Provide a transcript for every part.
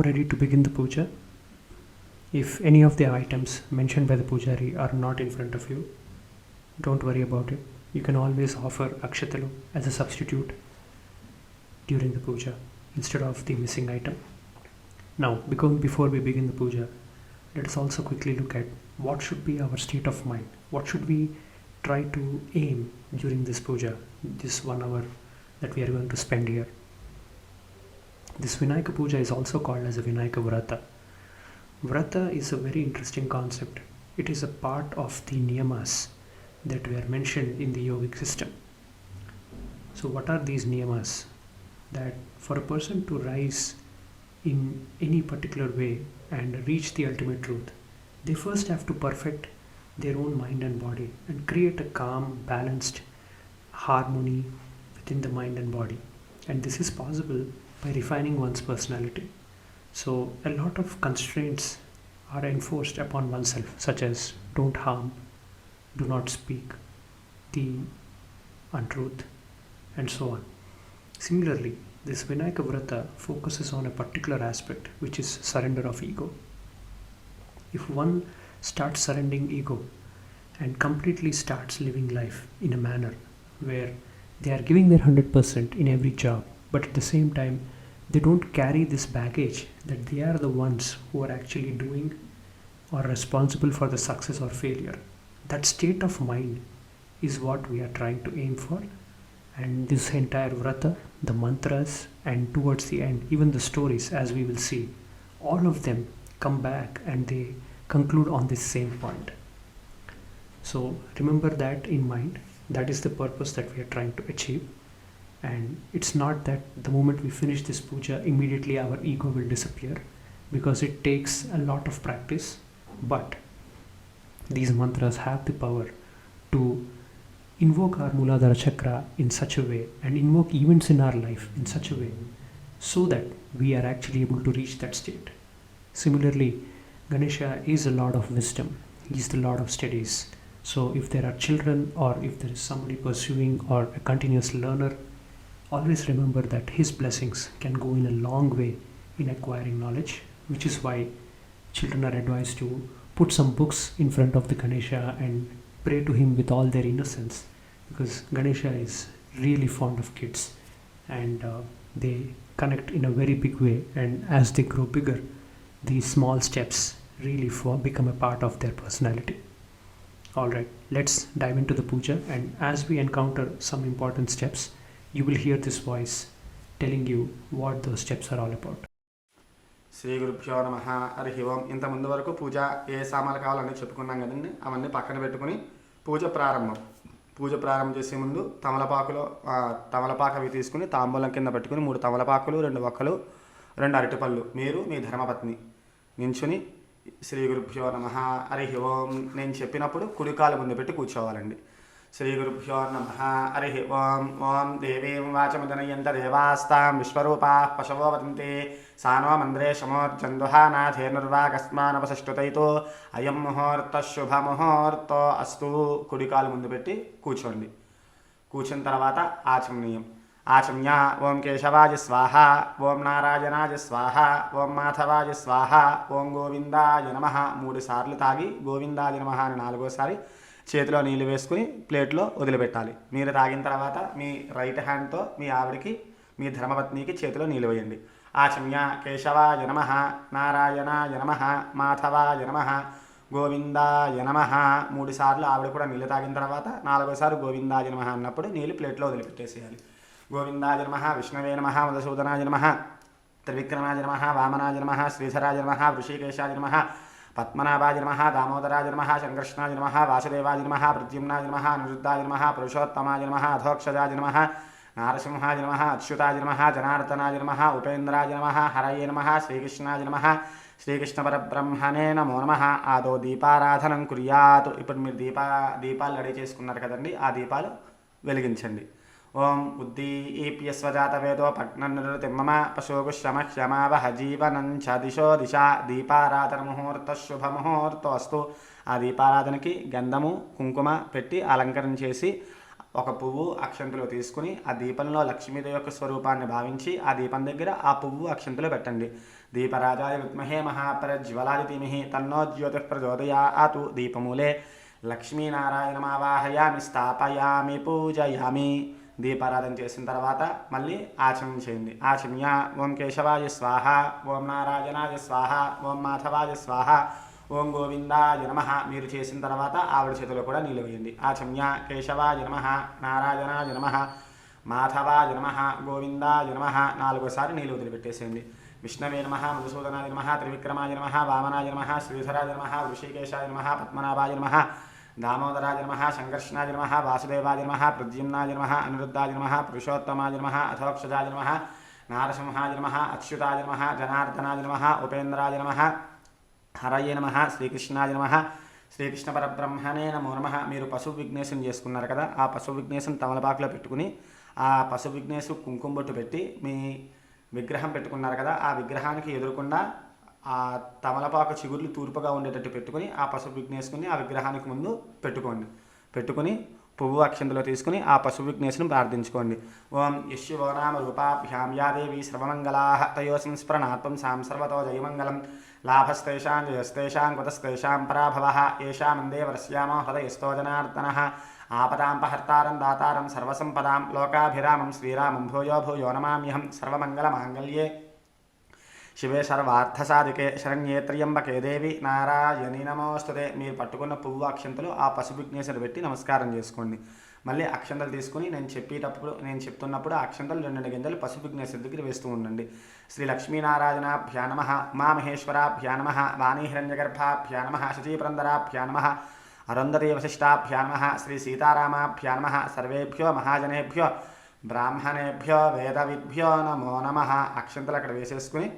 now ready to begin the puja. If any of the items mentioned by the Pujari are not in front of you, don't worry about it. You can always offer akshatalu as a substitute during the puja instead of the missing item. Now, before we begin the puja, let us also quickly look at what should be our state of mind. What should we try to aim during this puja, this 1 hour that we are going to spend here. This Vinayaka Puja is also called as a Vinayaka Vrata. Vrata is a very interesting concept. It is a part of the niyamas that were mentioned in the yogic system. So what are these niyamas? That for a person to rise in any particular way and reach the ultimate truth, they first have to perfect their own mind and body and create a calm, balanced harmony within the mind and body. And this is possible by refining one's personality. So a lot of constraints are enforced upon oneself, such as don't harm, do not speak the untruth, and so on. Similarly, this Vinayaka Vrata focuses on a particular aspect, which is surrender of ego. If one starts surrendering ego and completely starts living life in a manner where they are giving their 100% in every job, but at the same time they don't carry this baggage that they are the ones who are actually doing or responsible for the success or failure. That state of mind is what we are trying to aim for. And this entire vrata, the mantras, and towards the end, even the stories, as we will see, all of them come back and they conclude on this same point. So remember that in mind. That is the purpose that we are trying to achieve. And it's not that the moment we finish this puja, immediately our ego will disappear, because it takes a lot of practice. But these mantras have the power to invoke our Muladhara Chakra in such a way and invoke events in our life in such a way so that we are actually able to reach that state. Similarly, Ganesha is a Lord of wisdom. He is the Lord of studies. So if there are children or if there is somebody pursuing or a continuous learner, always remember that his blessings can go in a long way in acquiring knowledge, which is why children are advised to put some books in front of the Ganesha and pray to him with all their innocence, because Ganesha is really fond of kids and they connect in a very big way, and as they grow bigger, these small steps really become a part of their personality. Alright, let's dive into the puja, and as we encounter some important steps, you will hear this voice telling you what those steps are all about. Shri గురుభ్యో నమః హరి ఓం. ఇంత ముందు వరకు పూజ ఏ సామాన్లు కావాలని చెప్పుకున్నాం కదండి, అవన్నీ పక్కన పెట్టుకుని పూజ ప్రారంభం చేసే ముందు తమలపాకు అవి తీసుకుని తాంబూలం కింద పెట్టుకుని 3 తమలపాకులు, 2 వక్కలు, 2 అరటిపళ్ళు మీరు మీ ధర్మపత్ని నించుని శ్రీ గురుభ్యో నమః హరి ఓం నేను చెప్పినప్పుడు కుడికాలు ముందు పెట్టి కూర్చోవాలండి. శ్రీ గురుభ్యో నమః హరి ఓం. ఓం దేవీం వాచముదనయంత దేవాస్తాం విశ్వరూపాః పశవో వదంతి సానో మంద్రే శమోర్జందుహానాథేనుర్వాకస్మానవసష్టుతైతో అయం ముహూర్త శుభముహూర్తో అస్తు. కుడికాలు ముందు పెట్టి కూర్చోండి. కూర్చున్న తర్వాత ఆచమనీయం. ఆచమ్య ఓం కేశవాయ స్వాహ, ఓం నారాయణాయ స్వాహ, ఓం మాధవాయ స్వాహ, ఓం గోవిందాయ నమః 3 సార్లు తాగి గోవిందాయ నమః అని 4వసారి చేతిలో నీళ్ళు వేసుకుని ప్లేట్లో వదిలిపెట్టాలి. మీరు తాగిన తర్వాత మీ రైట్ హ్యాండ్తో మీ ఆవిడికి, మీ ధర్మపత్నికి చేతిలో నీళ్ళు వేయండి. ఆచమ్య కేశవాయ నమః, నారాయణాయ నమః, మాధవాయ నమః, గోవిందాయ నమః 3 సార్లు ఆవిడ కూడా నీళ్ళు తాగిన తర్వాత 4వసారి గోవిందాయ నమః అన్నప్పుడు నీళ్ళు ప్లేట్లో వదిలిపెట్టేసేయాలి. గోవిందాయ నమః, విష్ణవే నమః, మధుసూదనాయ నమః, త్రివిక్రమాయ నమః, వామనాయ నమః, శ్రీధరాయ నమః, వృషికేశాయ నమః, పద్మనాభాయ నమః, దామోదరాయ నమః, సంకర్షణాయ నమః, వాసుదేవాయ నమః, ప్రద్యుమ్నాయ నమః, అనిరుద్ధాయ నమః, పురుషోత్తమాయ నమః, అధోక్షజాయ నమః, నారసింహాయ నమః, అచ్యుతాయ నమః, జనార్దనాయ నమః, ఉపేంద్రాయ నమః, హరయే నమః, శ్రీకృష్ణాయ నమః, శ్రీకృష్ణ పరబ్రహ్మణే నమో నమః. ఆదో దీపారాధనం కుర్యాత్. ఇప్పుడు మీరు దీపాలు రెడీ చేసుకున్నారు కదండి, ఆ దీపాలు వెలిగించండి. ఓం ఉద్దీప్యస్వజాతవేదో పగ్ననిరుతిమమ పశోగు క్షమావహ జీవనం చ దిశో దిశ. దీపారాధన ముహూర్త శుభముహూర్తో అస్తు. ఆ దీపారాధనకి గంధము కుంకుమ పెట్టి అలంకరణ చేసి ఒక పువ్వు అక్షంతలో తీసుకుని ఆ దీపంలో లక్ష్మీదేవి యొక్క స్వరూపాన్ని భావించి ఆ దీపం దగ్గర ఆ పువ్వు అక్షంతలో పెట్టండి. దీపరాజాయ విద్మహే మహాప్రజ్వలాయ ధీమహి తన్నో జ్యోతిః ప్రచోదయాత్. దీపమూలే లక్ష్మీనారాయణమావాహయామి స్థాపయామి పూజయామి. దీపారాధన చేసిన తర్వాత మళ్ళీ ఆచమనం చేయండి. ఆచమ్య ఓం కేశవాయ స్వాహ, ఓం నారాయణాయ స్వాహ, ఓం మాధవాయ స్వాహ, ఓం గోవిందాయ నమః. మీరు చేసిన తర్వాత ఆవిడ చేతిలో కూడా నీళ్ళు వేయండి. ఆచమ్య కేశవాయ నమః, నారాయణాయ నమః, మాధవాయ నమః, గోవిందాయ నమః. 4సారి నీళ్ళు వదిలిపెట్టేసేయండి. విష్ణవే నమః, మధుసూదనాయ నమః, త్రివిక్రమాయ నమః, వామనాయ నమః, శ్రీధరాయ నమః, ఋషికేశాయ నమః, పద్మనాభాయ నమః, దామోదరాయ నమః, సంకర్షణాయ నమః, వాసుదేవాయ నమః, ప్రద్యుమ్నాయ నమః, అనిరుద్ధాయ నమః, పురుషోత్తమాయ నమః, అథోక్షజాయ నమః, నారసింహాయ నమః, అచ్యుతాయ నమః, జనార్దనాయ నమః, ఉపేంద్రాయ నమః, హరయే నమః, శ్రీకృష్ణాయ నమః, శ్రీకృష్ణ పరబ్రహ్మణే నమో నమః. మీరు పశు విఘ్నేశం చేసుకున్నారు కదా, ఆ పశు విఘ్నేశం తమలపాకులో పెట్టుకుని ఆ పశు విఘ్నేశం కుంకుమ బొట్టు పెట్టి మీ విగ్రహం పెట్టుకున్నారు కదా, ఆ విగ్రహానికి ఎదురుకుండా ఆ తమలపాకు చిగుర్లు తూర్పుగా ఉండేటట్టు పెట్టుకుని ఆ పశు విఘ్నేశుని ఆ విగ్రహానికి ముందు పెట్టుకుని పువ్వు అక్షంతలో తీసుకుని ఆ పశు విఘ్నేశుని ప్రార్థించుకోండి. ఓం యశ్వో నామ రూపాభ్యాం యా దేవి సర్వమంగళాః తయో సంస్మరణాత్వం సాం సర్వతో జయమంగళం. లాభస్తేషాం జయస్తేషాం కుతస్తేషాం పరాభవః. ఏషామందే వరస్యామో హృదయస్థో జనార్దనః. ఆపదాంపహర్తారం దాతారం సర్వసంపదాం లోకాభిరామం శ్రీరామం భూయో భూయో నమామ్యహం. సర్వమంగళమాంగళ్యే శివే సర్వార్థసాధికే శరణ్యే త్ర్యంబకే దేవి నారాయణి నమోస్తుతే. మీరు పట్టుకున్న పువ్వు అక్షంతలు ఆ పశు విఘ్నేశ్వరు పెట్టి నమస్కారం చేసుకోండి. మళ్ళీ అక్షంతలు తీసుకుని నేను చెప్తున్నప్పుడు ఆ అక్షంతలు 2 గింజలు పశు విఘ్నేశ్వరు దగ్గర వేస్తూ ఉండండి. శ్రీ లక్ష్మీనారాయణాభ్యా నమః, ఉమామహేశ్వరాభ్యా నమః, వాణీహిరణ్యగర్భాభ్యా నమః, శచీపురందరాభ్యా నమః, అరుంధతీ వశిష్టాభ్యా నమః, శ్రీ సీతారామాభ్యా నమః. సర్వేభ్యో మహాజనేభ్యో బ్రాహ్మణేభ్యో వేదవిద్భ్యో నమో నమః. అక్షంతలు అక్కడ వేసేసుకుని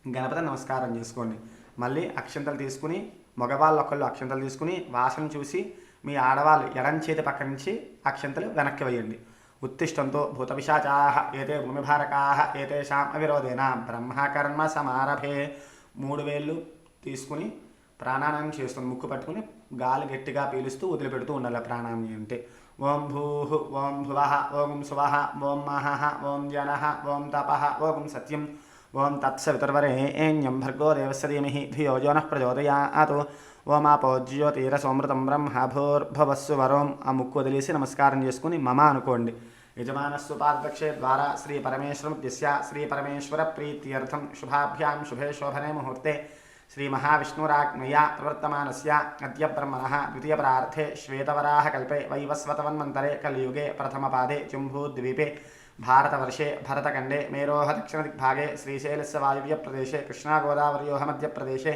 గణపతి నమస్కారం చేసుకోండి. మళ్ళీ అక్షంతలు తీసుకుని మగవాళ్ళు ఒకళ్ళు అక్షంతలు తీసుకుని వాసన చూసి మీ ఆడవాళ్ళు ఎడం చేతి పక్క నుంచి అక్షంతలు వెనక్కి వేయండి. ఉత్తిష్టంతో భూతపిశాచాః ఏతే భూమిభారకాః ఏతేషాం అవిరోధేన బ్రహ్మకర్మ సమారభే. 3 వేళ్ళు తీసుకుని ప్రాణాయామం చేస్తుంది. ముక్కు పట్టుకుని గాలి గట్టిగా పీలుస్తూ వదిలిపెడుతూ ఉండాలి. ప్రాణాయామం అంటే ఓం భూః, ఓం భువః, ఓం సువః, ఓం మహః, ఓం జనః, ఓం తపః, ఓం సత్యం, ఓం తత్సవితుర్వరేణ్యం భర్గో దేవస్య ధీమహి ధియో యో నః ప్రచోదయాత్. ఓం ఆపో జ్యోతిరసోమృతం బ్రహ్మ భూర్భువస్సు వరోం. ఆ ముక్కు వదిలేసి నమస్కారం చేసుకుని మమ అనుకోండి. యజమానస్సు పాదక్షే ద్వారా శ్రీ పరమేశ్వరముద్యస్య శ్రీ పరమేశ్వర ప్రీత్యర్థం శుభాభ్యాం శుభే శోభనే ముహూర్తే శ్రీ మహావిష్ణురాజ్ఞయా ప్రవర్తమానస్య అద్య బ్రహ్మణః ద్వితీయ ప్రార్థే శ్వేతవరాహ కల్పే వైవస్వతవన్మంతరే కలియుగే ప్రథమపాదే జంబూద్వీపే భారతవర్షే భరతఖండే మేరోహ దక్షిణదిగ్భాగే శ్రీశైలస్య వాయువ్య ప్రదేశే కృష్ణాగోదావరియోహ మధ్యప్రదేశే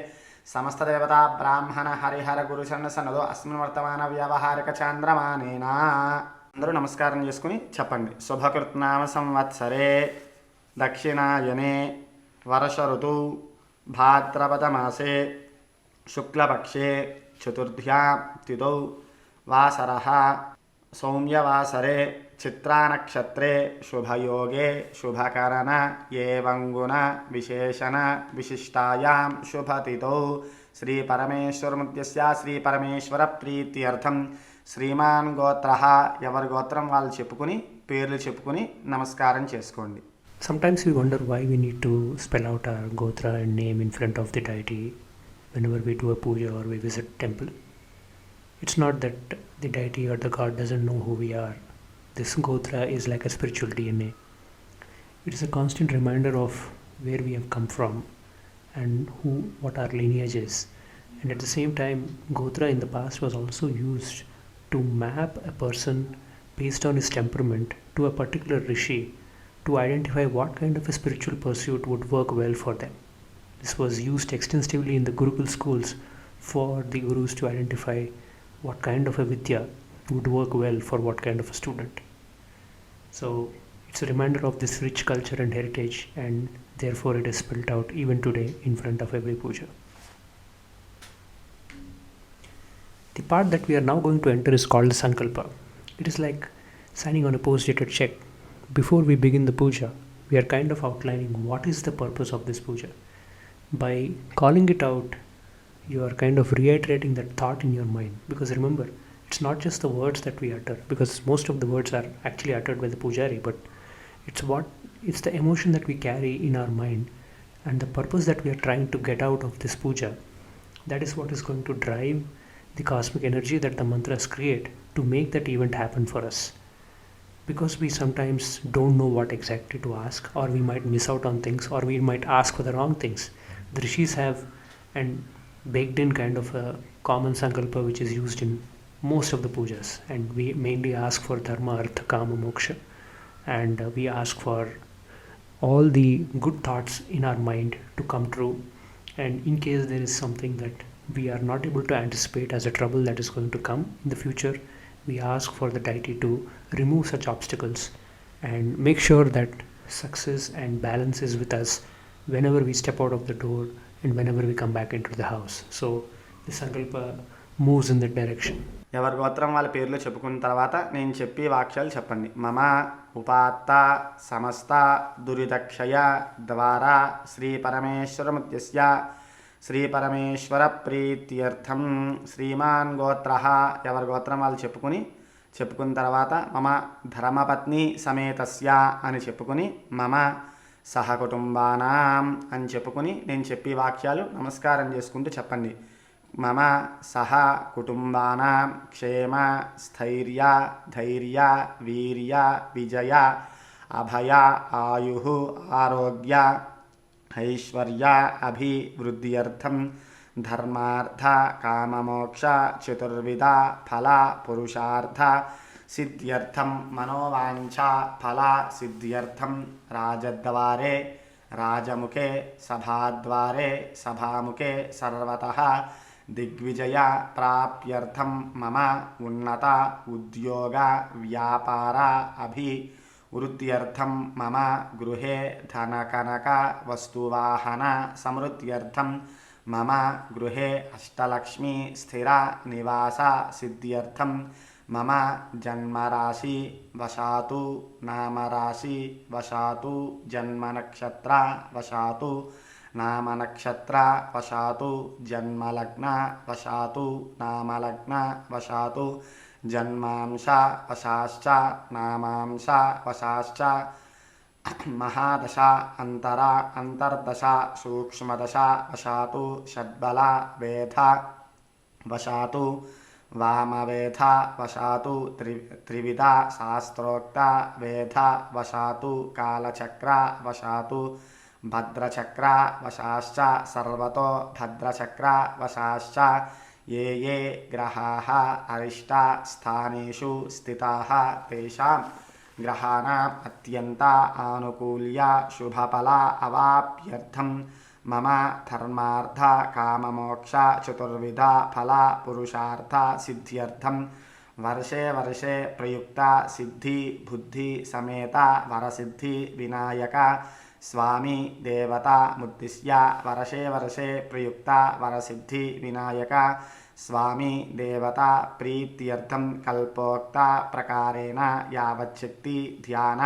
సమస్తదేవతా బ్రాహ్మణ హరిహర గురుచరణ సన్నదో అస్మిన్ వర్తమాన వ్యావహారిక చాంద్రమానేనా. అందరూ నమస్కారం చేసుకుని చెప్పండి. శుభకృత్నామ సంవత్సరే దక్షిణాయనే వర్ష ఋతు భాద్రపదమాసే శుక్లపక్షే చతుర్థ్యాం తిథౌ వాసరః సౌమ్యవాసరే చిత్రానక్షత్రే శుభయోగే శుభకరణ ఏవంగుణ విశేషణ విశిష్టాయాం శుభతిథౌ శ్రీ పరమేశ్వరముద్యస్య శ్రీ పరమేశ్వర ప్రీత్యర్థం శ్రీమాన్ గోత్రః. ఎవరి గోత్రం వాళ్ళు చెప్పుకుని పేర్లు చెప్పుకుని నమస్కారం చేసుకోండి. Sometimes we wonder why we need to spell out our gotra and name in front of the deity whenever we do a puja or we visit temple. It's not that the deity or the god doesn't know who we are. This gotra is like a spiritual DNA. It is a constant reminder of where we have come from and what our lineage is. And at the same time, gotra in the past was also used to map a person based on his temperament to a particular rishi to identify what kind of a spiritual pursuit would work well for them. This was used extensively in the Gurukul schools for the gurus to identify what kind of a vidya would work well for what kind of a student. So it's a reminder of this rich culture and heritage, and therefore it is spelled out even today in front of every puja. The part that we are now going to enter is called Sankalpa. It is like signing on a post-dated check. Before we begin the puja, we are kind of outlining what is the purpose of this puja. By calling it out, you are kind of reiterating that thought in your mind. Because remember, it's not just the words that we utter, because most of the words are actually uttered by the Pujari, but it's the emotion that we carry in our mind And the purpose that we are trying to get out of this puja, that is what is going to drive the cosmic energy that the mantras create to make that event happen for us. Because we sometimes don't know what exactly to ask, or we might miss out on things, or we might ask for the wrong things. The rishis have and baked in kind of a common sankalpa which is used in most of the pujas, and we mainly ask for dharma, artha, kama, moksha, and we ask for all the good thoughts in our mind to come true. And in case there is something that we are not able to anticipate as a trouble that is going to come in the future, we ask for the deity to remove such obstacles and make sure that success and balance is with us whenever we step out of the door and whenever we come back into the house. So the Sankalpa moves in that direction. ఎవరి గోత్రం వాళ్ళ పేర్లు చెప్పుకున్న తర్వాత నేను చెప్పి వాక్యాలు చెప్పండి. మమ ఉపాత్త సమస్త దురితక్షయ ద్వారా శ్రీ పరమేశ్వరముద్యస్య శ్రీ పరమేశ్వర ప్రీత్యర్థం శ్రీమాన్ గోత్ర. ఎవరి గోత్రం వాళ్ళు చెప్పుకున్న తర్వాత మమ ధర్మపత్ని సమేతస్య అని చెప్పుకుని మమ సహకుటుంబానాం అని చెప్పుకుని నేను చెప్పి వాక్యాలు నమస్కారం చేసుకుంటూ చెప్పండి. మమ సహ కుటుంబానాం క్షేమ స్థైర్య ధైర్య వీర్య విజయ అభయ ఆయు ఆరోగ్య ఐశ్వర్య అభివృద్ధ్యర్థం ధర్మార్థ కామమోక్ష చతుర్విధ ఫల పురుషార్థ సిద్ధ్యర్థం మనోవాంఛ ఫల సిద్ధ్యర్థం రాజద్వారే రాజముఖే సభాద్వారే సభాముఖే సర్వతః దిగ్విజయ ప్రాప్త్యర్థం మమ ఉన్నత ఉద్యోగ వ్యాపార అభివృద్ధ్యర్థం మమ గృహే ధనకనక వస్తువాహన సమృద్ధ్యర్థం మమ గృహే అష్టలక్ష్మి స్థిర నివాస సిద్ధ్యర్థం మమ జన్మరాశి వశాతు నామరాశి వశాతు జన్మనక్షత్ర వశాతు నామనక్షత్ర వశాతు జన్మలగ్న వశాతు నామలగ్న వశాతు జన్మాంశ వశాశ్చ నామాంశ వశాశ్చ మహాదశ అంతర్దశ సూక్ష్మదశ వశాతు షడ్బల వేధ వశాతు వామవేధ వశాతు త్రివిధ శాస్త్రోక్త వేధ వశాతు కాలచక్ర వశాతు భద్రచక్ర వశాశ్చ సర్వతో భద్రచక్ర వశాశ్చ ఏ ఏ గ్రహాః అరిష్ట స్థానేషు స్థితాః తేషాం గ్రహాణాం అత్యంత ఆనుకూల్య శుభఫల అవాప్యర్థం మమ ధర్మార్థ కామమోక్ష చతుర్విధ ఫల పురుషార్థ సిద్ధ్యర్థం వర్షే వర్షే ప్రయుక్త సిద్ధి బుద్ధి సమేత వరసిద్ధి వినాయక స్వామి దేవత ముద్దిశ్య వర్షే వర్షే ప్రయుక్త వరసిద్ధి వినాయక స్వామి దేవత ప్రీత్యర్థం కల్పోక్త ప్రకారేణ యావచ్చక్తి ధ్యాన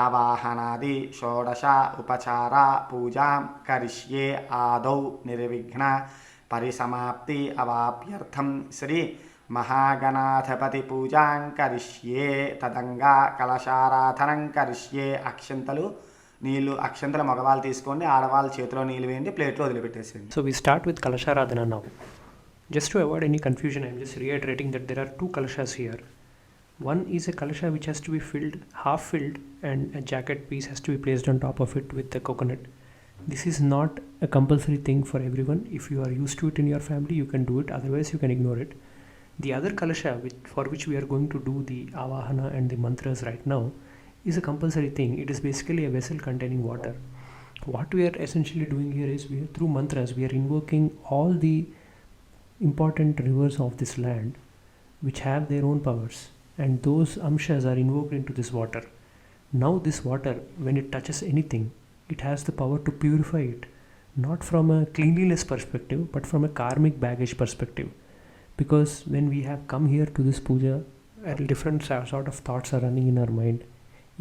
ఆవాహనాది షోడశ ఉపచార పూజాం కరిష్యే ఆదౌ నిర్విఘ్న పరిసమాప్తి అవాప్యర్థం శ్రీ మహాగణాధిపతి పూజాం కరిష్యే తదంగా కలశారాధనం కరిష్యే. అక్షంతలు నీళ్ళు అక్షంతలు మగవాళ్ళు తీసుకోండి, ఆడవాళ్ళ చేతిలో నీళ్ళు వేయండి, ప్లేట్లో వదిలిపెట్టేసేయండి. So we start with Kalasharadhana now. Just to avoid any confusion, I am just reiterating that there are two kalashas here. One is a kalasha which has to be filled, half filled, and a jacket piece has to be placed on top of it with the coconut. This is not a compulsory thing for everyone. If you are used to it in your family, you can do it, otherwise you can ignore it. The other kalasha for which we are going to do the avahana and the mantras right now is a compulsory thing. It is basically a vessel containing water. What we are essentially doing here is through mantras we are invoking all the important rivers of this land which have their own powers, and those amshas are invoked into this water. Now this water, when it touches anything, it has the power to purify it, not from a cleanliness perspective but from a karmic baggage perspective. Because when we have come here to this puja, different sort of thoughts are running in our mind.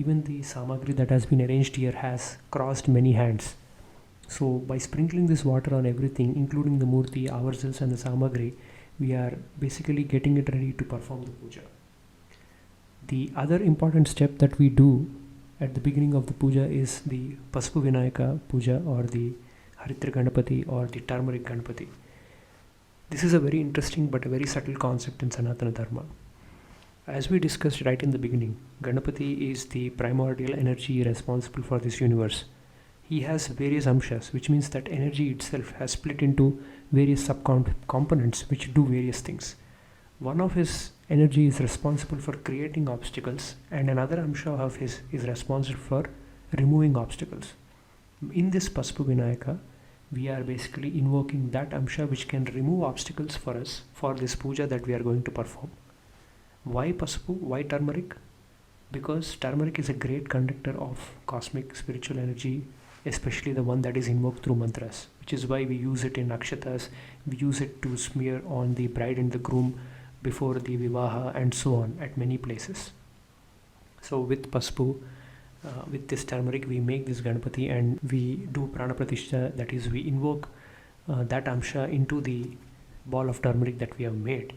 Even the samagri that has been arranged here has crossed many hands. So by sprinkling this water on everything, including the murti, ourselves and the samagri, we are basically getting it ready to perform the puja. The other important step that we do at the beginning of the puja is the Pasco Vinayaka puja or the Haritra Ganapati or the turmeric Ganapati. This is a very interesting but a very subtle concept in Sanatana Dharma. As we discussed right in the beginning, Ganapati is the primordial energy responsible for this universe. He has various amshas, which means that energy itself has split into various sub-components which do various things. One of his energy is responsible for creating obstacles, and another amsha of his is responsible for removing obstacles. In this Paspu Vinayaka, we are basically invoking that amsha which can remove obstacles for us for this puja that we are going to perform. Why Paspu? Why turmeric? Because turmeric is a great conductor of cosmic spiritual energy, especially the one that is invoked through mantras, which is why we use it in akshatas, we use it to smear on the bride and the groom before the vivaha and so on at many places. So with Paspu, with this turmeric, we make this Ganapati and we do prana pratishtha, that is we invoke that amsha into the ball of turmeric that we have made,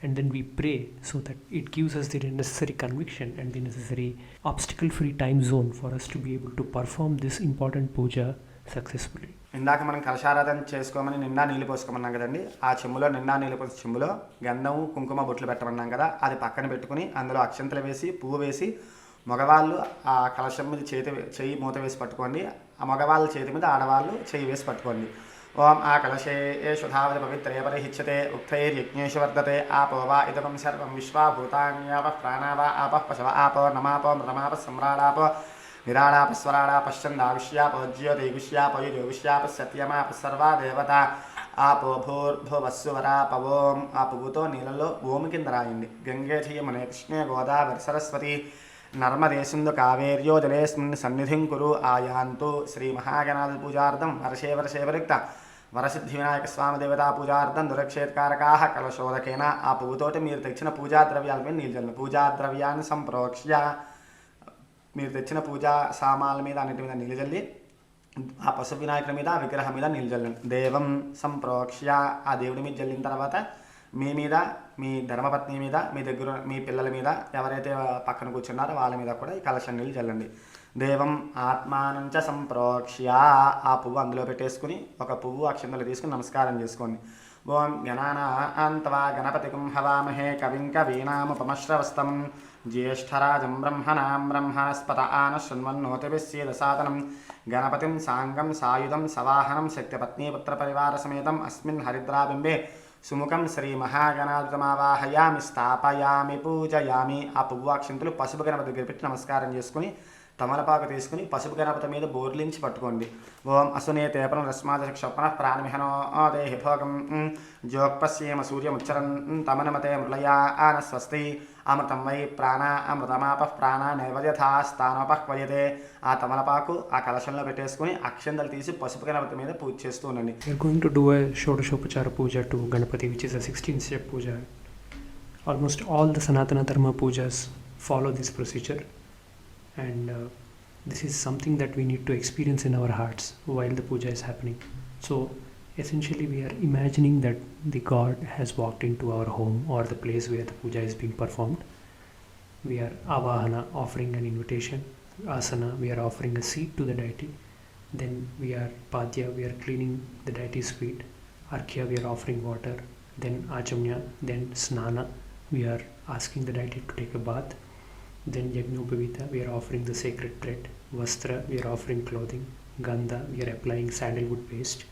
and then we pray so that it gives us the necessary conviction and the necessary obstacle-free time zone for us to be able to perform this important puja successfully. ఇందాక మనం కలశారాధన చేసుకోమని నిండా నీళ్ళు పోసుకోమన్నాం కదండి. ఆ చెంబులో నిండా నీళ్ళు పోసి చెంబులో గంధం కుంకుమ బొట్లు పెట్టమన్నాం కదా, అది పక్కన పెట్టుకుని అందులో అక్షంతలు వేసి పువ్వు వేసి మగవాళ్ళు ఆ కలశం మీద చెయ్యి మూత వేసి పట్టుకోండి, ఆ మగవాళ్ళ చేతి మీద ఆడవాళ్ళు చెయ్యి వేసి పట్టుకోండి. ఓం ఆ కలశే శుధావతి పవిత్రే పరిహిచ్యతే ఉక్తైర్యజ్ఞేషు వర్ధతే ఆపో వా ఇదమం సర్వం విశ్వా భూతాన్యాప ప్రాణావా ఆప పశవ ఆపో నమాపో మృతమాప సమ్రాడాపో విరాడాప స్వరాడాప శ్చందావిష్యాప జ్యోతిగుష్యాప యుజోగుష్యాప సత్యమాప సర్వా దేవత ఆపో భూర్భువస్సువరాప ఓం. ఆ పువ్వుతో నీళ్ళలో ఓము కింద రాయండి. గంగే చయమునే కృష్ణే గోదావరి సరస్వతి నర్మదే సింధు కావేర్యో జలేస్మిన్ సన్నిధిం కురు ఆయాంతు. శ్రీ మహాగణాది పూజార్థం వర్షే వర్షే వరిక్త వరసిద్ధి వినాయక స్వామి దేవతా పూజార్థం దురక్షేత్కారకా కలశోదకేన. ఆ పువ్వుతోటి మీరు తెచ్చిన పూజా ద్రవ్యాలపై నీళ్ళు చల్లండి. పూజా ద్రవ్యాన్ని సంప్రోక్ష్య, మీరు తెచ్చిన పూజా సామాన్ల మీద అన్నిటి మీద నీళ్ళు చల్లి ఆ పశు వినాయకుడి మీద విగ్రహం మీద నీళ్ళు చల్లండి. దేవం సంప్రోక్ష్య, ఆ దేవుడి మీద చల్లిన తర్వాత మీ మీద, మీ ధర్మపత్ని మీద, మీ దగ్గర మీ పిల్లల మీద, ఎవరైతే పక్కన కూర్చున్నారో వాళ్ళ మీద కూడా ఈ కలశం నీళ్ళు చల్లండి. దేవం ఆత్మానంచ సంప్రోక్ష్య, ఆ పువ్వు అందులో పెట్టేసుకుని ఒక పువ్వు అక్షంతలు తీసుకుని నమస్కారం చేసుకోండి. ఓం గణానాన్త్వా గణపతిం హవామహే కవిం కవీనాముపమశ్రవస్తం జ్యేష్ఠరాజం బ్రహ్మణాం బ్రహ్మణస్పత ఆన శృణ్వన్నోతిభిస్సీదసాదనం గణపతిం సాంగం సాయుధం సవాహనం శక్తిపత్నీపుత్ర పరివార సమేతం అస్మిన్ హరిద్రాబింబే సుముఖం శ్రీ మహాగణాధితమావాహయామి స్థాపయామి పూజయామి. ఆ పువ్వు అక్షంతులు పసుపు గణపతి దగ్గర పెట్టి నమస్కారం చేసుకుని తమలపాకు తీసుకుని పసుపు గణపతి మీద బోర్లించి పట్టుకోండి. ఓం అసునే తేపనం రస్మాదక్షోపన ప్రాణమిహనో దేహి భోగం జోక్పశ్యేమ సూర్యముచ్చరన్ తమనమతే మృళయా ఆన స్వస్తి అమృతం వై ప్రాణ అమృతమాప ప్రాణ నైవద్యథా స్థానోపక్వయతే. ఆ తమలపాకు ఆ కలశంలో పెట్టేసుకుని అక్షంతలు తీసి పసుపు గణపతి మీద పూజ చేస్తూ ఉండండి. We are going to do a Shodashopachara puja to Ganapati, which is a 16-step puja. Almost all the Sanatana Dharma pujas follow this procedure, and this is something that we need to experience in our hearts while the puja is happening. So essentially we are imagining that the god has walked into our home or the place where the puja is being performed. We are avahana, offering an invitation. Asana, we are offering a seat to the deity. Then we are padya, we are cleaning the deity's feet. Arkhya, we are offering water. Then achamya, then snana, we are asking the deity to take a bath. Then Yagnopavita, we are offering the sacred bread. Vastra, we are offering clothing. Gandha, we are applying sandalwood paste.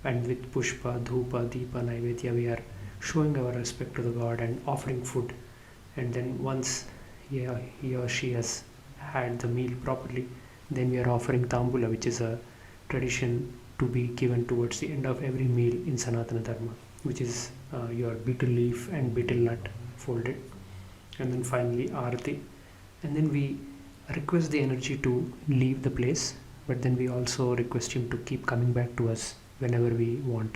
And with Pushpa, Dhupa, Deepa, Naivedya, we are showing our respect to the god and offering food. And then once he or she has had the meal properly, then we are offering Tambula, which is a tradition to be given towards the end of every meal in Sanatana Dharma, which is your betel leaf and betel nut folded. And then finally Arati, and then we request the energy to leave the place, but then we also request him to keep coming back to us whenever we want.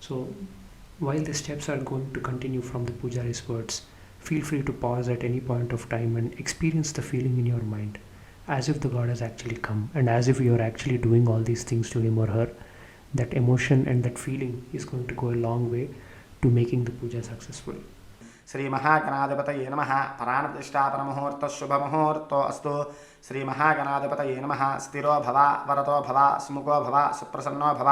So while the steps are going to continue from the Pujari's words, feel free to pause at any point of time and experience the feeling in your mind as if the god has actually come, and as if you are actually doing all these things to him or her. That emotion and that feeling is going to go a long way to making the puja successful. శ్రీమహాగణాధిపతయే నమః. ప్రాణప్రతిష్ఠాపనముహూర్త శుభముహూర్తో అస్తు. శ్రీమహాగణాధిపతయే నమః. స్థిరో భవ, వరతో భవ, సుముఖో భవ, సుప్రసన్నో భవ,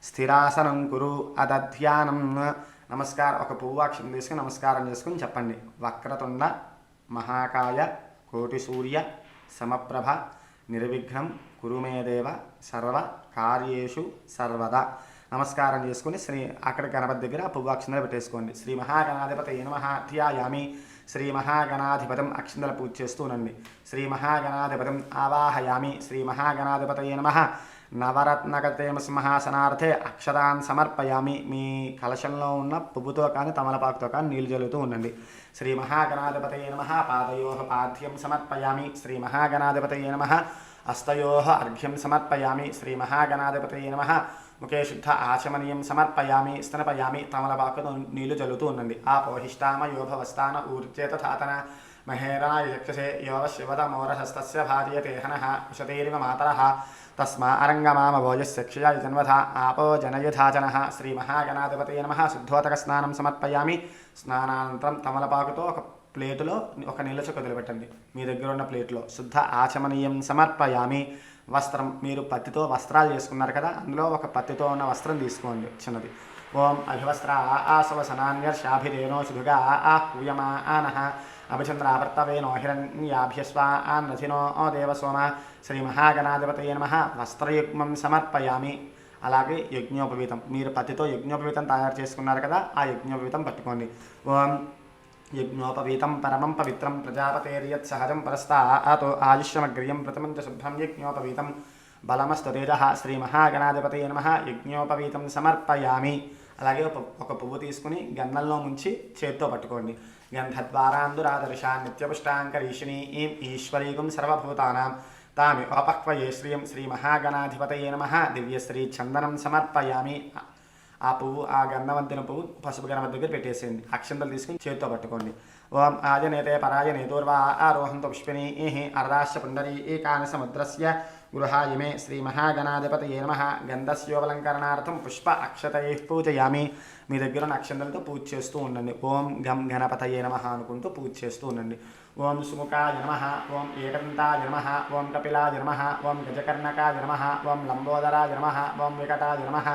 స్థిరాసనం కురు అదధ్యానం. నమస్కారం. ఒక పువ్వాక్షం తీసుకుని నమస్కారం చేసుకుని చెప్పండి. వక్రతుండ మహాకాయ కోటి సూర్య సమప్రభ నిర్విఘ్నం కురుమేదేవ సర్వ కార్యేషు సర్వదా. నమస్కారం చేసుకుని అక్కడ గణపతి దగ్గర పువ్వాక్షందలు పెట్టేసుకోండి. శ్రీ మహాగణాధిపతయే నమః ధ్యాయామి. శ్రీ మహాగణాధిపతం అక్షంతల పూజ చేస్తూనండి. శ్రీ మహాగణాధిపతం ఆవాహయామి. శ్రీ మహాగణాధిపతయే నమః. నవరత్నకతేమ సింహాసనార్థే అక్షరాన్ సమర్పయామి. మీ కలశంలో ఉన్న పువ్వుతో కానీ తమలపాకుతో కానీ నీళ్లు జల్లుతూ ఉండండి. శ్రీ మహాగణాధిపతయే నమః. పాదయోః పాద్యం సమర్పయామి. శ్రీ మహాగణాధిపతయే నమః. హస్తయోః అర్ఘ్యం సమర్పయామి. శ్రీ మహాగణాధిపతయే నమః. ముఖే శుద్ధ ఆచమనీయం సమర్పయామి. స్తనపయామి. తమలపాకుతో నీళ్లు జల్లుతూ ఉండండి. ఆపోహిష్టామ యోభవస్థాన ఊర్చేత ధాతన మహేరాయ యక్షసే యోవ శివతమోరహస్తస్య భార్యతేహనః ఉషతేరివ మాతరః తస్మా అరంగమామ భోజస్య క్షయాయ జన్మథ ఆపో జనయుధాచనః. శ్రీ మహాగణాధిపతయే నమః. శుద్ధోదక స్నానం సమర్పయామి. స్నానానంతరం తమలపాకుతో ఒక ప్లేటులో ఒక నీళ్ళ చుక్క వదిలిపెట్టండి. మీ దగ్గర ఉన్న ప్లేట్లో శుద్ధ ఆచమనీయం సమర్పయామి. వస్త్రం, మీరు పత్తితో వస్త్రాలు చేసుకున్నారు కదా, అందులో ఒక పత్తితో ఉన్న వస్త్రం తీసుకోండి చిన్నది. ఓం అభివస్త్ర ఆసవసనాన్యర్షాభిరేనో శుధుగా పూయమా ఆనః అభిచంద్రావర్తవేనో హిరణ్యాభ్యస్వా ఆన్రథినో దేవసోమ. శ్రీ మహాగణాధిపతయే నమః. వస్త్రయుగ్మం సమర్పయామి. అలాగే యజ్ఞోపవీతం, మీరు పత్తితో యజ్ఞోపవీతం తయారు చేసుకున్నారు కదా, ఆ యజ్ఞోపవీతం పట్టుకోండి. ఓం యజ్ఞోపవీతం పరమం పవిత్రం ప్రజాపతేర్యత్ సహజం పరస్తాతో ఆయుష్యమగ్రియం ప్రథమం చ శుభ్రం యజ్ఞోపవీతం బలమస్తు తేజః. శ్రీ మహాగణాధిపతయే నమః. యజ్ఞోపవీతం సమర్పయామి. అలాగే ఒక పువ్వు తీసుకుని గంధంలో ముంచి చేత్తో పట్టుకోండి. గంధద్వారాందురాదర్శా నిత్యపుష్టాంకరీషిణీ ఈం ఈశ్వరీగుం సర్వభూతానాం తామి ఓపక్వయే శ్రియం. శ్రీ మహాగణాధిపతయే నమః. దివ్యశ్రీ చందనం సమర్పయామి. ఆ పువ్వు, ఆ గంధవంతిన పువ్వు పసుపు గణపతి దగ్గర పెట్టేసేయండి. అక్షంతలు తీసుకుని చేతితో పట్టుకోండి. ఓం ఆజనేతే పరాజనే దూర్వా ఆరోహంతో పుష్పిణీ అర్ధాశ్చ పుండరీ ఏకాని సముద్రస్య గృహాయిమే. శ్రీ మహాగణాధిపతయే నమః. గంధస్యోపలంకరణార్థం పుష్ప అక్షతైః పూజయామి. మీ దగ్గర ఉన్న అక్షంతలతో పూజ చేస్తూ ఉండండి. ఓం గం గణపతయే నమః అనుకుంటూ పూజ చేస్తూ ఉండండి. ఓం సుముఖాయ నమః. ఓం ఏకంతాయ నమః. ఓం కపిలాయ నమః. ఓం గజకర్ణకాయ నమః. ఓం లంబోదరాయ నమః. ఓం వికటాయ నమః.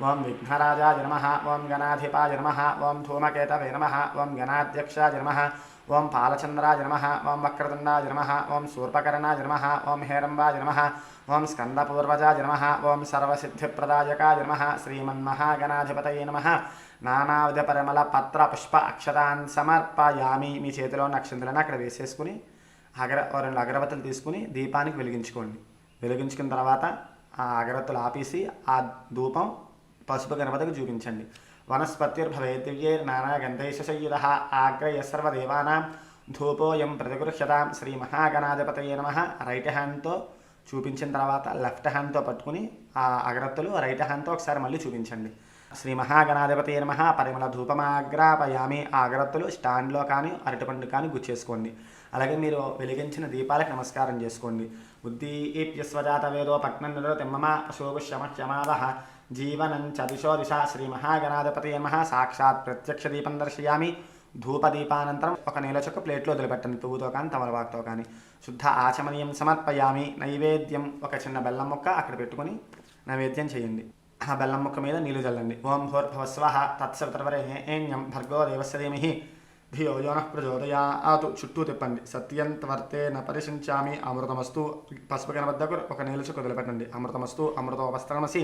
ఓం విఘ్నరాజాయ నమః. ఓం గణాధిపాయ నమః. ఓం ధూమకేతవే నమః. ఓం గణాధ్యక్షాయ నమః. ఓం పాలచంద్రాయ నమః. ఓం వక్రతుండాయ నమః. ఓం శూర్పకర్ణాయ నమః. ఓం హేరంబాయ నమః. ఓం స్కందపూర్వజాయ నమః. ఓం సర్వసిద్ధిప్రదాయకాయ నమః. శ్రీమన్మహాగణాధిపతయే నమః. నానావిధ పరిమళ పత్ర పుష్ప అక్షతాన్ సమర్పయామి. మీ చేతిలో ఉన్న అక్షంతలను అక్కడ వేసేసుకుని రెండు అగరబత్తులు తీసుకుని దీపానికి వెలిగించుకోండి. వెలిగించుకున్న తర్వాత ఆ అగరత్తులు ఆపేసి ఆ ధూపం పసుపు గణపతికి చూపించండి. వనస్పతిర్భవే దివ్యైర్నానాగంధైశయ్యుధః ఆగ్రయ సర్వదేవానాం ధూపోయం ప్రతిగృహ్యతాం. శ్రీ మహాగణాధిపతయే నమః. రైట్ హ్యాండ్తో చూపించిన తర్వాత లెఫ్ట్ హ్యాండ్తో పట్టుకుని ఆ అగరత్తులు రైట్ హ్యాండ్తో ఒకసారి మళ్ళీ చూపించండి. శ్రీ మహాగణాధిపతయే నమః. పరిమళ ధూపమాగ్రాపయామి. ఆ అగరత్తులు స్టాండ్లో కానీ అరటిపండు కానీ గుచ్చేసుకోండి. అలాగే మీరు వెలిగించిన దీపాలకు నమస్కారం చేసుకోండి. ఉద్దీప్యస్వజాత వేదో పట్నం నిరోతిమ్మమ పశోపుష్యమహ్యమావహ జీవనం చ దిశో దిశ. శ్రీ మహాగణాధిపతయే నమః. సాక్షాత్ ప్రత్యక్ష దీపం దర్శయామి. ధూపదీపానంతరం ఒక నీళ్ళ చుక్క ప్లేట్లో వదిలిపెట్టండి. పువ్వుతో కానీ తమలపాకుతో కానీ. శుద్ధ ఆచమనీయం సమర్పయామి. నైవేద్యం, ఒక చిన్న బెల్లం ముక్క అక్కడ పెట్టుకుని నైవేద్యం చేయండి. ఆ బెల్లం ముక్క మీద నీళ్లు చల్లండి. ఓం భూర్భువస్వః తత్సవితుర్వరేణ్యం భర్గో దేవస్య ధీమహి ధియో యో నః ప్రచోదయాత్. చుట్టూ తిప్పండి. సత్యంత్వర్తే న పరిశించామి. అమృతమస్తు. పసుపు గణపతి దగ్గర ఒక నీళ్ళ చుక్క వదిలిపెట్టండి. అమృతమస్తు అమృతోపస్త్రమసి.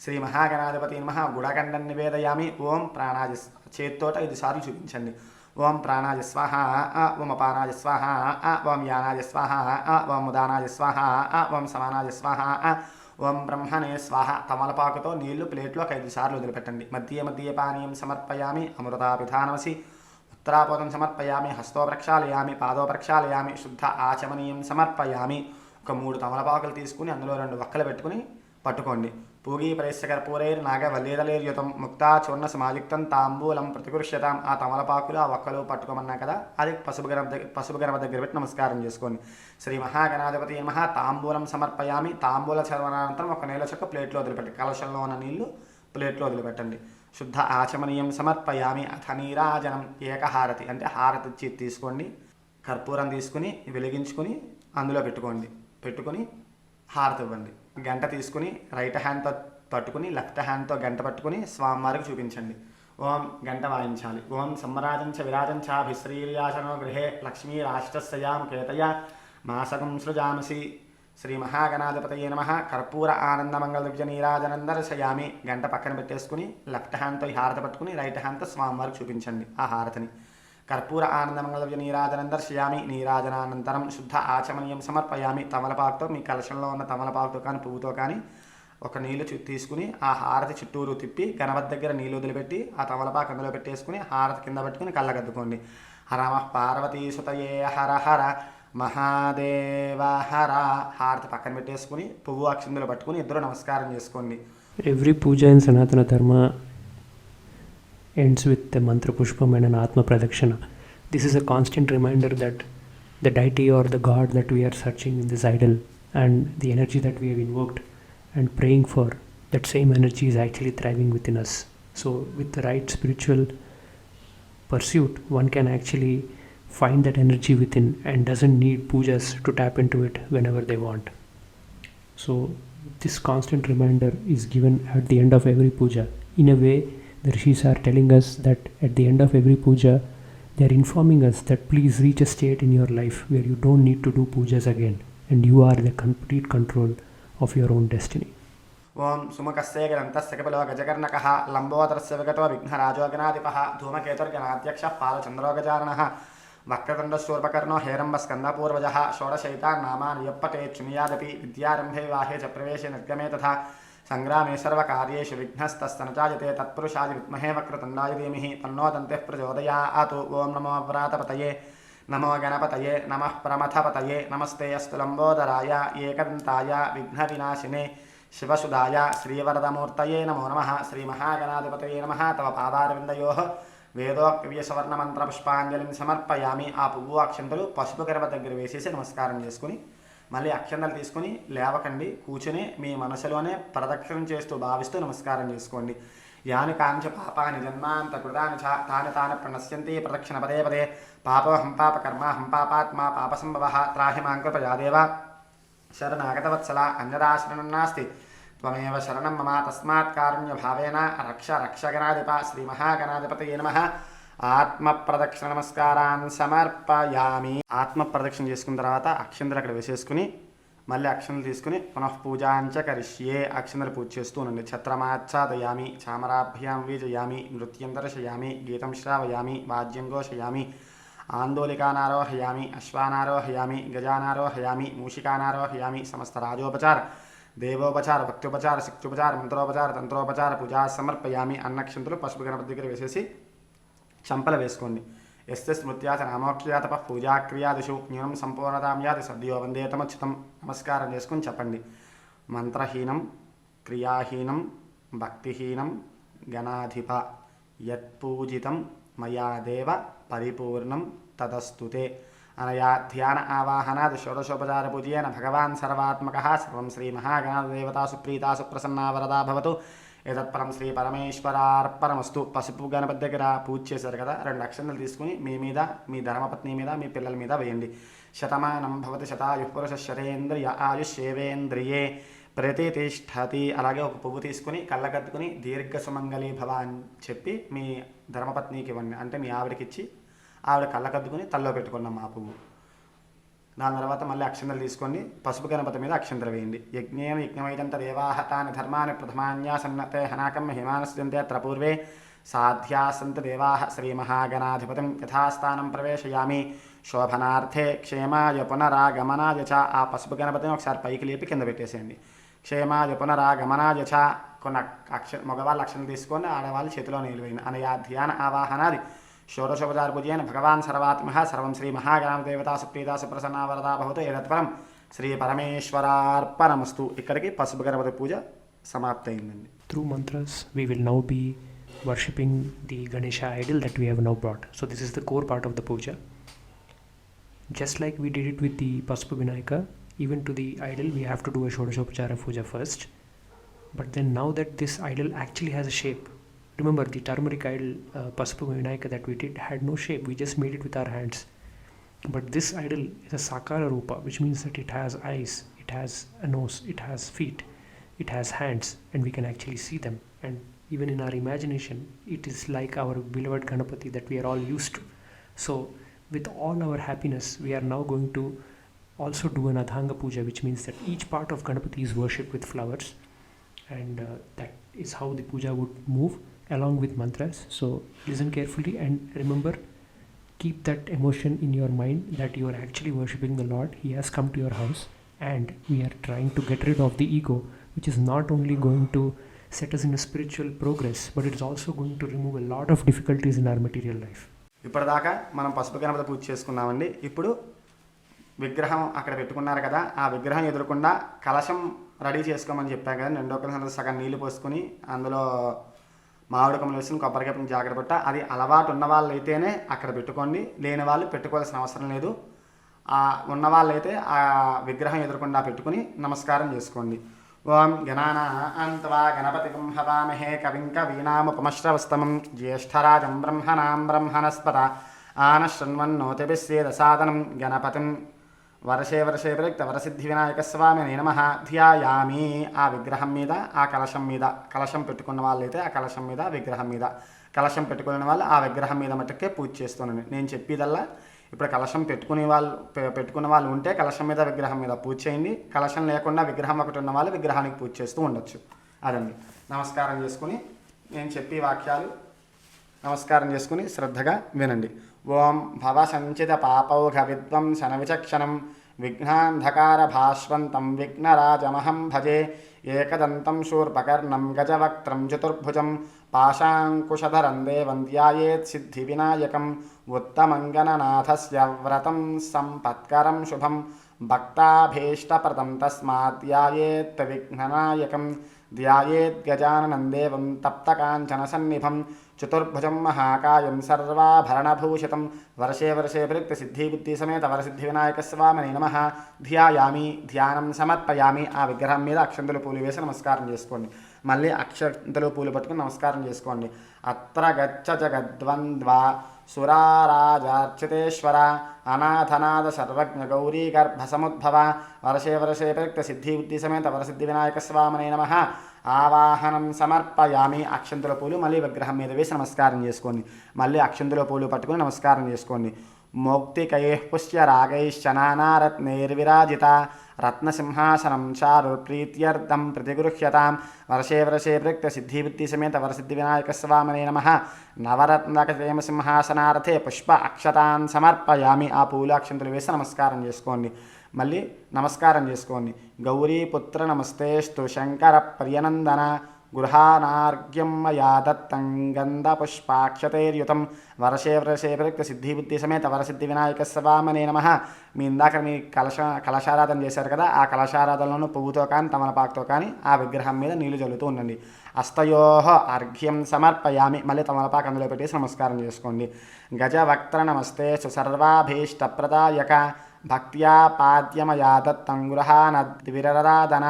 శ్రీ మహాగణాధిపతయే నమః. గుడకండం నివేదయామి. ఓం ప్రాణాయ, చేత్తోట 5 సార్లు చూపించండి. ఓం ప్రాణాయ స్వాహ. ఓం అపానాయ స్వాహ. ఓం యానాయ స్వాహ. ఓం ఉదానాయ స్వాహ. ఓం సమానాయ స్వాహ. ఓం బ్రహ్మణే స్వాహ. తమలపాకుతో నీళ్లు ప్లేట్లోకి 5 సార్లు వదిలిపెట్టండి. మధ్య మధ్య పానీయం సమర్పయామి. అమృతాపిధానమసి. ఉత్తరాపోతం సమర్పయామి. హస్తో ప్రక్షాళయామి. పాదో ప్రక్షాళయామి. శుద్ధ ఆచమనీయం సమర్పయామి. ఒక 3 తమలపాకులు తీసుకుని అందులో 2 వక్కలు పెట్టుకుని పట్టుకోండి. పూగీ ప్రేస్యకర్పూరైర్ నాగవల్లీదలేర్యుతం ముక్తా చూర్ణ సమాయుక్తం తాంబూలం ప్రతిగృహ్యతాం. ఆ తమలపాకులు ఆ వక్కలు పట్టుకోమన్నా కదా, అది పసుపు గణపతి దగ్గర పెట్టి నమస్కారం చేసుకోండి. శ్రీ మహాగణాధిపతయే నమః. తాంబూలం సమర్పయామి. తాంబూల చర్వనానంతరం ఒక నీళ్ళ చుక్క ప్లేట్లో వదిలిపెట్టి కలశంలో ఉన్న నీళ్లు ప్లేట్లో వదిలిపెట్టండి. శుద్ధ ఆచమనీయం సమర్పయామి. అథ నీరాజనం ఏకహారతి అంటే హారతి ఇచ్చి తీసుకోండి. కర్పూరం తీసుకుని వెలిగించుకుని అందులో పెట్టుకొని హారతి ఇవ్వండి. గంట తీసుకుని రైట్ హ్యాండ్తో పట్టుకుని లెఫ్ట్ హ్యాండ్తో గంట పట్టుకుని స్వామివారికి చూపించండి. ఓం గంట వాయించాలి. ఓం సమ్మరాజంచ విరాజంచాభిశ్రీర్యాసనో గృహే లక్ష్మీరాష్టస్యాం కేతయ మాసకం సృజామసి. శ్రీ మహాగణాధిపతయే నమః. కర్పూర ఆనందమంగళ దివ్య నీరాజనం దర్శయామి. గంట పక్కన పెట్టేసుకుని లెఫ్ట్ హ్యాండ్తో ఈ హారతి పట్టుకుని రైట్ హ్యాండ్తో స్వామివారికి చూపించండి ఆ హారతిని. కర్పూర ఆనందమంగళ దివ్య నీరాజనం దర్శయామి. నీరాజనానంతరం శుద్ధ ఆచమనీయం సమర్పయామి. తమలపాకుతో మీ కలశంలో ఉన్న తమలపాకుతో కానీ పువ్వుతో కానీ ఒక నీళ్లు తీసుకుని ఆ హారతి చుట్టూరు తిప్పి గణపతి దగ్గర నీళ్ళు వదిలిపెట్టి ఆ తమలపాకు అందులో పెట్టేసుకుని హారతి కింద పెట్టుకుని కళ్ళగద్దుకోండి. హర నమః పార్వతీసుతయే హర హర మహాదేవ హర. హారతి పక్కన పెట్టేసుకుని పువ్వు అక్షింతలు పట్టుకుని ఇద్దరు నమస్కారం చేసుకోండి. Every puja in Sanatana Dharma ends with the mantra pushpam and an atma pradakshina. This is a constant reminder that the deity or the god that we are searching in this idol and the energy that we have invoked and praying for, that same energy is actually thriving within us. So with the right spiritual pursuit, one can actually find that energy within and doesn't need pujas to tap into it whenever they want. So this constant reminder is given at the end of every puja. In a way, the rishis are telling us that at the end of every puja, they are informing us that please reach a state in your life where you don't need to do pujas again and you are the complete control of your own destiny. ఓం సుముఖస్య గ్రంథస్య కపిలో గజకర్ణకః లంబోదరస్య వికటో విఘ్నరాజో గణాధిపః ధూమకేతుర్గణాధ్యక్షः పాలచంద్రో గజాననః వక్రతుండశూర్పకర్ణో హేరంబస్కందపూర్వజः షోడశైతాన్నామాని యప్పటేచ్చుమియాదపి విద్యారంభే వివాహే చ ప్రవేశే నిర్గమే తథా సంగ్రామే సర్వకార్యేషు విఘ్నస్తస్తనచాయతే తత్పురుషాయ విద్మహే వక్రతుండాయ ధీమహి తన్నో దంతిః ప్రచోదయాత్. ఓం నమో వ్రాతపతయే నమో గణపతయే నమః ప్రమథపతయే నమస్తే అస్తు లంబోదరాయ ఏకదంతాయ విఘ్నవినాశినే శివసుదాయ శ్రీవరదమూర్తయే నమో నమః. శ్రీమహాగణాధిపతయే నమః. తవ పాదారవిందయోః వేదోక్తవ్యసవర్ణమంత్రపుష్పాంజలిని సమర్పయామి. ఆ పువ్వు అక్షంతలు పసుపు గణపతి దగ్గర వేసేసి నమస్కారం చేసుకుని మళ్ళీ అక్షంతలు తీసుకుని లేవకండి. కూర్చుని మీ మనసులోనే ప్రదక్షిణం చేస్తూ భావిస్తూ నమస్కారం చేసుకోండి. యాని కాంచ పాపాని జన్మాంత కృతాని చ తాని ప్రణశ్యంతి ప్రదక్షిణ పదే పదే. పాపోహం పాపకర్మాహం పాపాత్మా పాపసంభవః త్రాహి మాం కృపయాదేవ శరణాగతవత్సల అన్యదాశరణం నాస్తి త్వమేవ శరణం మమ తస్మాత్ కారుణ్య భావేన రక్ష గణాధిప. శ్రీ మహాగణాధిపతయే నమః. ఆత్మ ప్రదక్షిణ నమస్కారాన్ సమర్పయామి. ఆత్మ ప్రదక్షిణ చేసుకున్న తర్వాత అక్షంతలు అక్కడ వేసేసుకుని మళ్ళీ అక్షంతలు తీసుకుని పునఃపూజాంచ కరిష్యే. అక్షంతలు పూజ చేస్తూ ఉండండి. ఛత్రమాచ్ఛాదయామి చామరాభ్యాం వీజయామి నృత్యం దర్శయామి గీతం శ్రావయామి వాద్యం ఘోషయామి ఆందోళికానారోహయామి అశ్వానారోహయామి గజానారోహయామి మూషికానారోహయామి. సమస్త రాజోపచార దేవోపచార భక్త్యోపచార శక్త్యోపచార మంత్రోపచార తంత్రోపచార పూజా సమర్పయామి. అన్నక్షంతులు పసుపు గణపతి దగ్గర వేసేసి చంపలు వేసుకోండి. ఎస్తే స్మృత్యాచ నామోక్షయాతప పూజాక్రియాదిషు న్యూనం సంపూర్ణతాం యాది సద్యో వందేతమచ్యుతం. నమస్కారం చేసుకుని చెప్పండి. మంత్రహీనం క్రియాహీనం భక్తిహీనం గణాధిప యత్పూజితం మయా దేవ పరిపూర్ణం తదస్తుతే. అనయా ధ్యాన ఆవాహనాది షోడశోపచార పూజయేన భగవాన్ సర్వాత్మకః సర్వం శ్రీ మహాగణాధిదేవతాసు ప్రీతాసు ప్రసన్నా వరదా భవతు. ఏతత్పరం శ్రీ పరమేశ్వరార్పణమస్తు. పసుపు గణపతి దగ్గర పూజ చేశారు కదా, 2 అక్షంతలు తీసుకుని మీ మీద మీ ధర్మపత్ని మీద మీ పిల్లల మీద వేయండి. శతమానం భవతి శతాయుః పురుష శతేంద్రియ ఆయుష్యేవేంద్రియే ప్రతితిష్ఠతి. అలాగే ఒక పువ్వు తీసుకుని కళ్ళగద్దుకుని దీర్ఘ సుమంగళి భవ అని చెప్పి మీ ధర్మపత్నికి ఇవ్వండి. అంటే మీ ఆవిడకి ఇచ్చి ఆవిడ కళ్ళకద్దుకుని తల్లో పెట్టుకున్నాం ఆ పువ్వు. దాని తర్వాత మళ్ళీ అక్షంతలు తీసుకోండి. పసుపు గణపతి మీద అక్షంతలు వేయండి. యజ్ఞేన యజ్ఞమైదంత దేవాః తాని ధర్మాని ప్రథమాన్యాసన్నతే హనాకం హిమానస్యంతే అత్ర పూర్వే సాధ్యాసంత దేవాః శ్రీమహాగణాధిపతిం యథాస్థానం ప్రవేశయామి. శోభనార్థే క్షేమాయ పునరాగమనాయ చ. ఆ పసుపు గణపతిని ఒకసారి పైకి లేపి కింద పెట్టేసేయండి. క్షేమాయ పునరాగమనాయ చ. కొన్ని మగవాళ్ళు అక్షంతలు తీసుకొని ఆడవాళ్ళు చేతిలో నీళ్ళు వేయండి. అనయా ధ్యాన ఆవాహనాది షోడశోపచార పూజయేన భగవాన్ సర్వాత్మః సర్వం శ్రీ మహాగణాధిదేవతాసు ప్రీతాసు ప్రసన్నా వరదా భవతు. ఏతత్పరం శ్రీ పరమేశ్వరార్పణమస్తు. ఇక్కడికి పసుపు గణపతి పూజ సమాప్తయిందండి. Through mantras, we will now be worshipping the Ganesha idol that we have now brought. So this is the core part of the puja. Just like we did it with the Pasco Vinayaka, even to the idol we have to do a Shodashopachara puja first. But then now that this idol actually has a shape, Remember the turmeric idol Pasco Vinayaka that we did had no shape. We just made it with our hands. But this idol is a Sakara Rupa, which means that it has eyes, it has a nose, it has feet, it has hands, and we can actually see them. And even in our imagination, it is like our beloved Ganapati that we are all used to. So, with all our happiness, we are now going to also do an Adhanga Puja, which means that each part of Ganapati is worshipped with flowers, and that is how the puja would move along with mantras. So, listen carefully and remember, keep that emotion in your mind that you are actually worshipping the Lord. He has come to your house, and we are trying to get rid of the ego, which is not only going to set us in a spiritual progress, but it is also going to remove a lot of difficulties in our material life. ఇప్పటిదాకా మనం పసుపు గణపతి పూజ చేసుకున్నామండి. ఇప్పుడు విగ్రహం అక్కడ పెట్టుకున్నారు కదా, ఆ విగ్రహం ఎదురకుండా కలశం రెడీ చేసుకోమని చెప్పాను కదా. రెండో కలశంలో సగం నీళ్లు పోసుకొని అందులో మామిడి కొమ్మలు వేసుకుని కొబ్బరికాయ జాగ్రత్త పట్ట. అది అలవాటు ఉన్న వాళ్ళు అయితేనే అక్కడ పెట్టుకోండి, లేని వాళ్ళు పెట్టుకోవాల్సిన అవసరం లేదు. ఉన్న వాళ్ళైతే ఆ విగ్రహం ఎదురకుండా పెట్టుకుని నమస్కారం చేసుకోండి. ఓం గణానాన్త్వా గణపతిం హవామహే కవిం కవీనాముపమశ్రవస్తమం జ్యేష్ఠరాజం బ్రహ్మణాం బ్రహ్మణస్పత ఆనశృణ్వన్నోతిభిः సేదసాదనం గణపతిం వర్షే వర్షే ప్రయుక్త వరసిద్ధి వినాయక స్వామినే నమః ధ్యాయామి. ఆ విగ్రహం మీద, ఆ కలశం మీద, కలశం పెట్టుకున్న వాళ్ళైతే ఆ కలశం మీద, విగ్రహం మీద, కలశం పెట్టుకునే వాళ్ళు ఆ విగ్రహం మీద మట్టుకే పూజ చేస్తున్నాను. నేను చెప్పేదల్లా ఇప్పుడు కలశం పెట్టుకున్న వాళ్ళు ఉంటే కలశం మీద, విగ్రహం మీద పూజ చేయండి. కలశం లేకుండా విగ్రహం ఒకటి ఉన్న వాళ్ళు విగ్రహానికి పూజ చేస్తూ ఉండొచ్చు. అదండి. నమస్కారం చేసుకుని నేను చెప్పే వాక్యాలు నమస్కారం చేసుకుని శ్రద్ధగా వినండి. ఓం భవ సంచిత పాపౌఘ విద్వంసన విచక్షణం విఘ్నాంధకార భాస్వంతం విఘ్నరాజమహం భజే ఏకదంతం శూర్పకర్ణం గజవక్త్రం చతుర్భుజం పాశాంకుశధరం దేవం ధ్యాయేత్ సిద్ధి వినాయకం ఉత్తమంగననాథస్య వ్రతం సంపత్కరం శుభం భక్తాభీష్టప్రదం తస్మాత్ ధ్యాయేత్ విఘ్ననాయకం ధ్యాయేత్ గజాననం దేవం తప్తకాంచన సన్నిభం చతుర్భుజం మహాకాయం సర్వాభరణభూషితం వర్షే వర్షే ప్రయుక్త సిద్ధిబుద్ధి సమేత వరసిద్ధి వినాయక స్వామినే నమః ధ్యాయామి. ధ్యానం సమర్పయామి. ఆ విగ్రహం మీద అక్షంతలు పూలు వేసి నమస్కారం చేసుకోండి. మళ్ళీ అక్షంతలు పూలు పట్టుకుని నమస్కారం చేసుకోండి. అత్ర గచ్చ జగద్వంద్వా సురారాజార్చితేశ్వర అనాథనాథ సర్వజ్ఞ గౌరీ గర్భసముద్భవ వర్షే వర్షే ప్రయుక్త సిద్ధిబుద్ధి సమేత వరసిద్ధి వినాయక స్వామినే నమః ఆవాహనం సమర్పయామి. అక్షంతుల పూలు మళ్ళీ విగ్రహం మీద వేసి నమస్కారం చేసుకోండి. మళ్ళీ అక్షంతుల పూలు పట్టుకుని నమస్కారం చేసుకోండి. మౌక్తికైః పుష్యరాగైశ్చనానారత్నైర్విరాజిత రత్నసింహాసనం చారు ప్రీత్యర్థం ప్రతిగృహ్యతాం వర్షే వర్షే ప్రయుక్త సిద్ధిబుద్ధి సమేత వరసిద్ధి వినాయక స్వామినే నమః నవరత్నకసేమ సింహాసనార్థే పుష్ప అక్షతాన్ సమర్పయామి. ఆ పూలు అక్షంతులు వేసి నమస్కారం చేసుకోండి. మళ్ళీ నమస్కారం చేసుకోండి. గౌరీపుత్ర నమస్తేస్తు శంకర ప్రియనందన గృహానార్ఘ్యం మయా దత్తం గంధపుష్పాక్షతైర్యుతం వర్షే వర్షే ప్రయుక్త సిద్ధిబుద్ధి సమేత వరసిద్ధి వినాయక స్వామినే నమః. మీ ఇందాక కలశారాధన చేశారు కదా, ఆ కలశారాధనలను పువ్వుతో కానీ తమలపాకుతో కానీ ఆ విగ్రహం మీద నీళ్లు చల్లుతూ ఉండండి. అస్తయోః అర్ఘ్యం సమర్పయామి. మళ్ళీ తమలపాకు అందులో పెట్టేసి నమస్కారం చేసుకోండి. గజవక్త్ర నమస్తే సర్వాభీష్టప్రదాయక భక్త్యా పాద్యమయా దత్తం గృహానద్విరరాధన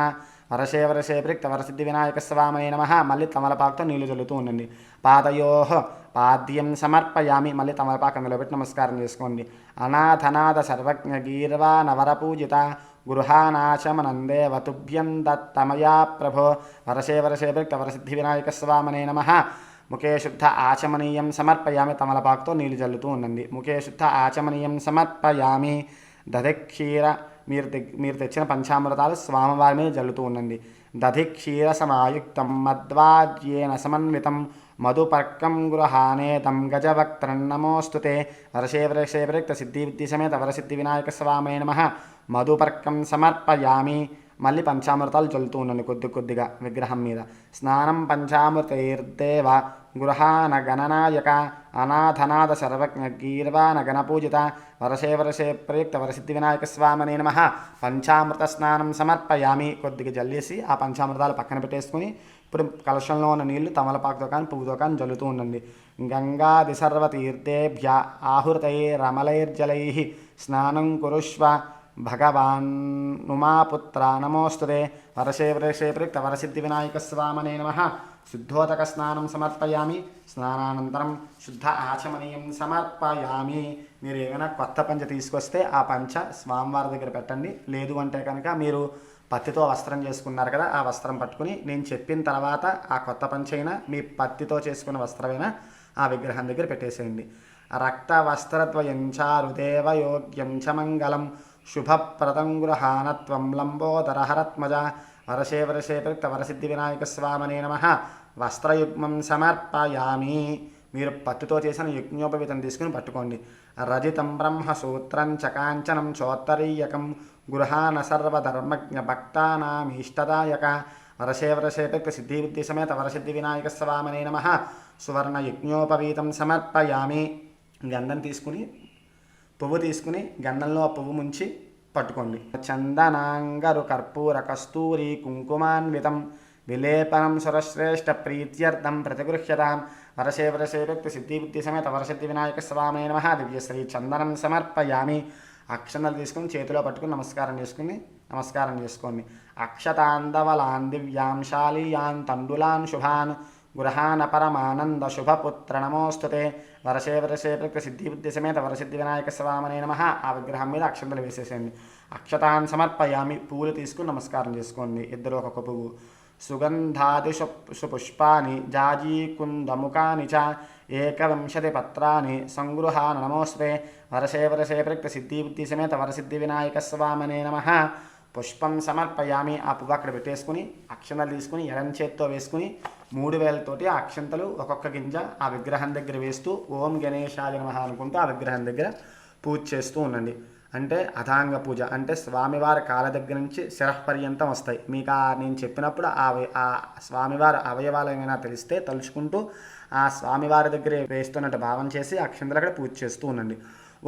వర్షే వర్షే ప్రయుక్త వరసిద్ధి వినాయక స్వామినే నమః. మళ్ళీ తమలపాకుతో నీళ్లు చల్లుతూ ఉండండి. పాదయోః పాద్యం సమర్పయామి. మళ్ళీ తమలపాకు అందులో పెట్టి నమస్కారం చేసుకోండి. అనాథనాథ సర్వజ్ఞ గీర్వా నవరపూజిత గృహానాశమనందేవ తుభ్యం దత్తమయా ప్రభో వర్షే వర్షే ప్రయుక్త వరసిద్ధి వినాయక స్వామినే నమః. ముఖే శుద్ధ ఆచమనీయం సమర్పయామి. తమలపాకుతో నీళ్లు చల్లుతూ ఉండండి. ముఖే శుద్ధ ఆచమనీయం సమర్పయామి. దధిక్షీర మీరు తెచ్చిన పంచామృతాలు స్వామివారి మీద జల్లుతూ ఉండండి. దధిక్షీర సమాయుక్తం మద్వాజ్యేన సమన్వితం మధుపర్కం గృహానేతం గజవక్త్రం నమోస్తుతే వర్షే వర్షే ప్రయుక్త సిద్ధిబుద్ధి సమేత వరసిద్ధి వినాయక స్వామినే నమః. మధుపర్కం సమర్పయామి. మళ్ళీ పంచామృతాలు చల్లుతూ ఉండండి కొద్ది కొద్దిగా విగ్రహం మీద. స్నానం పంచామృతైర్దేవ గృహాన గణనాయక అనాథనాథ సర్వజ్ఞ గీర్వాణ గణపూజిత వర్షే వర్షే ప్రయుక్త వరసిద్ధి వినాయక స్వామినే నమః. పంచామృత స్నానం సమర్పయామి. కొద్దిగా జల్లేసి ఆ పంచామృతాలు పక్కన పెట్టేసుకుని ఇప్పుడు కలశంలో ఉన్న నీళ్లు తమలపాకుతో కానీ పువ్వుతో కానీ జల్లుతూ ఉండండి. గంగాది సర్వతీర్థేభ్య ఆహుతైరమలైర్జలై స్నానం కురుష్వ భగవాన్ ఉమాపుత్ర నమోస్తుతే వర్షే వర్షే ప్రయుక్త వరసిద్ధి వినాయక స్వామినే నమః. శుద్ధోదక స్నానం సమర్పయామి. స్నానానంతరం శుద్ధ ఆచమనీయం సమర్పయామి. మీరు ఏమైనా కొత్త పంచ తీసుకొస్తే ఆ పంచ స్వామివారి దగ్గర పెట్టండి. లేదు అంటే కనుక మీరు పత్తితో వస్త్రం చేసుకున్నారు కదా, ఆ వస్త్రం పట్టుకుని నేను చెప్పిన తర్వాత ఆ కొత్త పంచ అయినా మీ పత్తితో చేసుకున్న వస్త్రమైనా ఆ విగ్రహం దగ్గర పెట్టేసేయండి. రక్త వస్త్రద్వయం చారుదేవ యోగ్యం చ మంగళం శుభప్రదం గృహానత్వం లంబోదరహరత్మజ వరసే వరసే ప్రయుక్త వరసిద్ధి వినాయక స్వామనే నమః. వస్త్రయుగ్మం సమర్పయామి. మీరు పత్తితో చేసిన యజ్ఞోపవీతం తీసుకుని పట్టుకోండి. రజితం బ్రహ్మసూత్రం చకాంచనం చోత్తరీయకం గృహాన సర్వధర్మజ్ఞ భక్తానామీష్టదాయక వరసే వరసే ప్రయుక్త సిద్ధిబుద్ధి సమేత వరసిద్ధి వినాయక స్వామనే నమః. సువర్ణ యజ్ఞోపవీతం సమర్పయామి. గంధం తీసుకుని పువ్వు తీసుకుని గంధంలో ఆ పువ్వు ముంచి పట్టుకోండి. చందనాంగరు కర్పూర కస్తూరి కుంకుమాన్వితం విలేపనం సురశ్రేష్ఠ ప్రీత్యర్థం ప్రతిగృహ్యతాం వరసే వరసే వ్యక్తి సిద్ధిబుద్ధి సమేత వరసిద్ధి వినాయక స్వామి నమః. దివ్యశ్రీ చందనం సమర్పయామి. అక్షంతలు తీసుకుని చేతిలో పట్టుకుని నమస్కారం చేసుకోండి. అక్షతాందవలాన్ దివ్యాంశాలీయాన్ తండులాన్ శుభాన్ గృహాన పరమానంద శుభపుత్ర నమోస్తుతే వరసే వరసే ప్రయుక్త సిద్ధిబుద్ధి సమేత వరసిద్ధి వినాయక స్వామనే నమః. ఆ విగ్రహం మీద అక్షంతలు వేసేసేయండి. అక్షతాన్ సమర్పయామి. పూలు తీసుకుని నమస్కారం చేసుకోండి. ఇద్దరు ఒక్కొక్క పువ్వు. సుగంధాది సుపుష్పాని జాజీకుందముఖాని చ ఏకవింశతి పత్రాన్ని సంగృహాన నమోస్తే వరసే వరసే ప్రయుక్త సిద్ధిబుద్ధి సమేత వరసిద్ధి వినాయక స్వామనే నమః. పుష్పం సమర్పయామి. ఆ పువ్వు అక్కడ పెట్టేసుకుని అక్షంతలు తీసుకుని ఎడం చేత్తో వేసుకుని 3 వేలతోటి ఆ అక్షంతలు ఒక్కొక్క గింజ ఆ విగ్రహం దగ్గర వేస్తూ ఓం గణేశాయ నమః అనుకుంటూ ఆ విగ్రహం దగ్గర పూజ చేస్తూ ఉండండి. అంటే అథాంగ పూజ అంటే స్వామివారి కాళ్ళ దగ్గర నుంచి శిరఃపర్యంతం వస్తాయి. మీకు నేను చెప్పినప్పుడు ఆ స్వామివారి అవయవాలు ఏమైనా తెలిస్తే తలుచుకుంటూ ఆ స్వామివారి దగ్గర వేస్తున్నట్టు భావం చేసి అక్షంతలు అక్కడ పూజ చేస్తూ ఉండండి.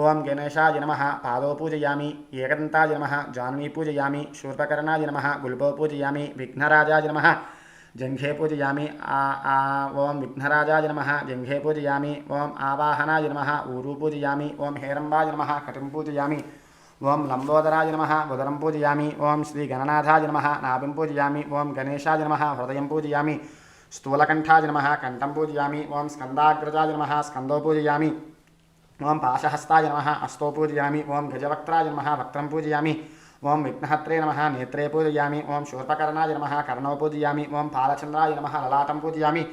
ఓం గణేశాయ నమః పాదో పూజయామి. ఏకదంతాయ నమః జాన్వీ పూజయామి. శూర్పకర్ణాయ నమః గుల్బో పూజయామి. విఘ్నరాజాయ నమః జంఘే పూజయామి. ఓం విఘ్నరాజాయ నమః జంఘే పూజయామి. ఓం ఆవాహనాయ నమః ఊరు పూజయామి. ఓం హేరంబాయ నమః కటిం పూజయామి. ఓం లంబోదరాయ నమః ఉదరం పూజయామి. ఓం శ్రీ గణనాథాయ నమః నాభిం పూజయామి. ఓం గణేశాయ నమః హృదయం పూజయామి. స్థూలకంఠాయ నమః కంఠం పూజయామి. ఓం స్కందాగ్రజాయ నమః స్కందో పూజయామి. ఓం పాశహస్తాయ నమః హస్తో పూజయామి. ఓం గజవక్త్రాయ నమః వక్త్రం పూజయామి. ఓం విఘ్నహత్రే నమః నేత్రే పూజయామి. ఓం శూర్పకర్ణాయ నమః కర్ణో పూజయామి. ఓం పాలచంద్రాయ నమః లలాటం పూజయామి.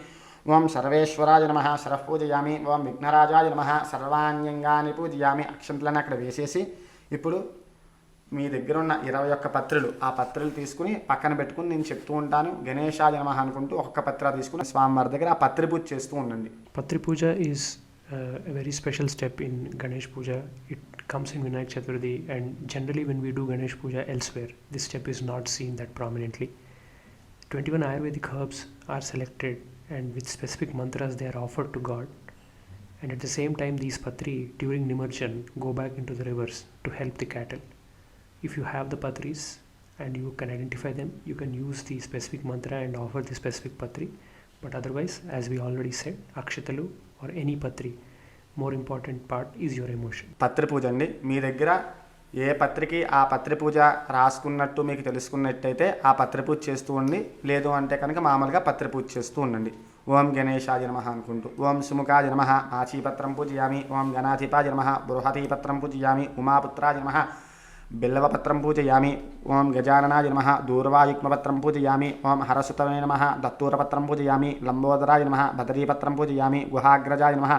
ఓం సర్వేశ్వరాయ నమః శరః పూజయామి. ఓం విఘ్నరాజాయ నమః సర్వాణ్యంగాని పూజయామి. అక్షంతలను అక్కడ వేసేసి ఇప్పుడు మీ దగ్గర ఉన్న 21 పత్రులు ఆ పత్రులు తీసుకుని పక్కన పెట్టుకుని నేను చెప్తూ ఉంటాను. గణేశాయ నమః అనుకుంటూ ఒక్కొక్క పత్ర తీసుకుని స్వామివారి దగ్గర ఆ పత్రి పూజ చేస్తూ ఉండండి. Patri Puja is a very special step in Ganesh Puja. It comes in Vinayaka Chathurthi, and generally when we do Ganesh Puja elsewhere, this step is not seen that prominently. 21 Ayurvedic herbs are selected and with specific mantras they are offered to God. And at the same time these Patri during Nimarjan go back into the rivers to help the cattle. If you have the Patris and you can identify them, you can use the specific mantra and offer the specific Patri. But otherwise, as we already said, Akshatalu or any Patri, more important part is your emotion. పత్రి పూజ అండి. మీ దగ్గర ఏ పత్రికి ఆ పత్రి పూజ రాసుకున్నట్టు మీకు తెలుసుకున్నట్టయితే ఆ పత్రి పూజ చేస్తూ ఉండి, లేదు అంటే కనుక మామూలుగా పత్రి పూజ చేస్తూ ఉండండి. ఓం గణేశాయ నమః అనుకుంటూ. ఓం సుముఖాయ నమః ఆచీపత్రం పూజయామి. ఓం గణాధిపాయ నమః బృహతీపత్రం పూజయామి. ఉమాపుత్రాయ నమః బిల్వపత్రం పూజయామి. ఓం గజాననాయ నమః దూర్వాయుగ్మపత్రం పూజయామి. ఓం హరసుతవే నమః దత్తూరపత్రం పూజయామి. లంబోదరాయ నమః బదరీపత్రం పూజయామి. గుహాగ్రజాయ నమః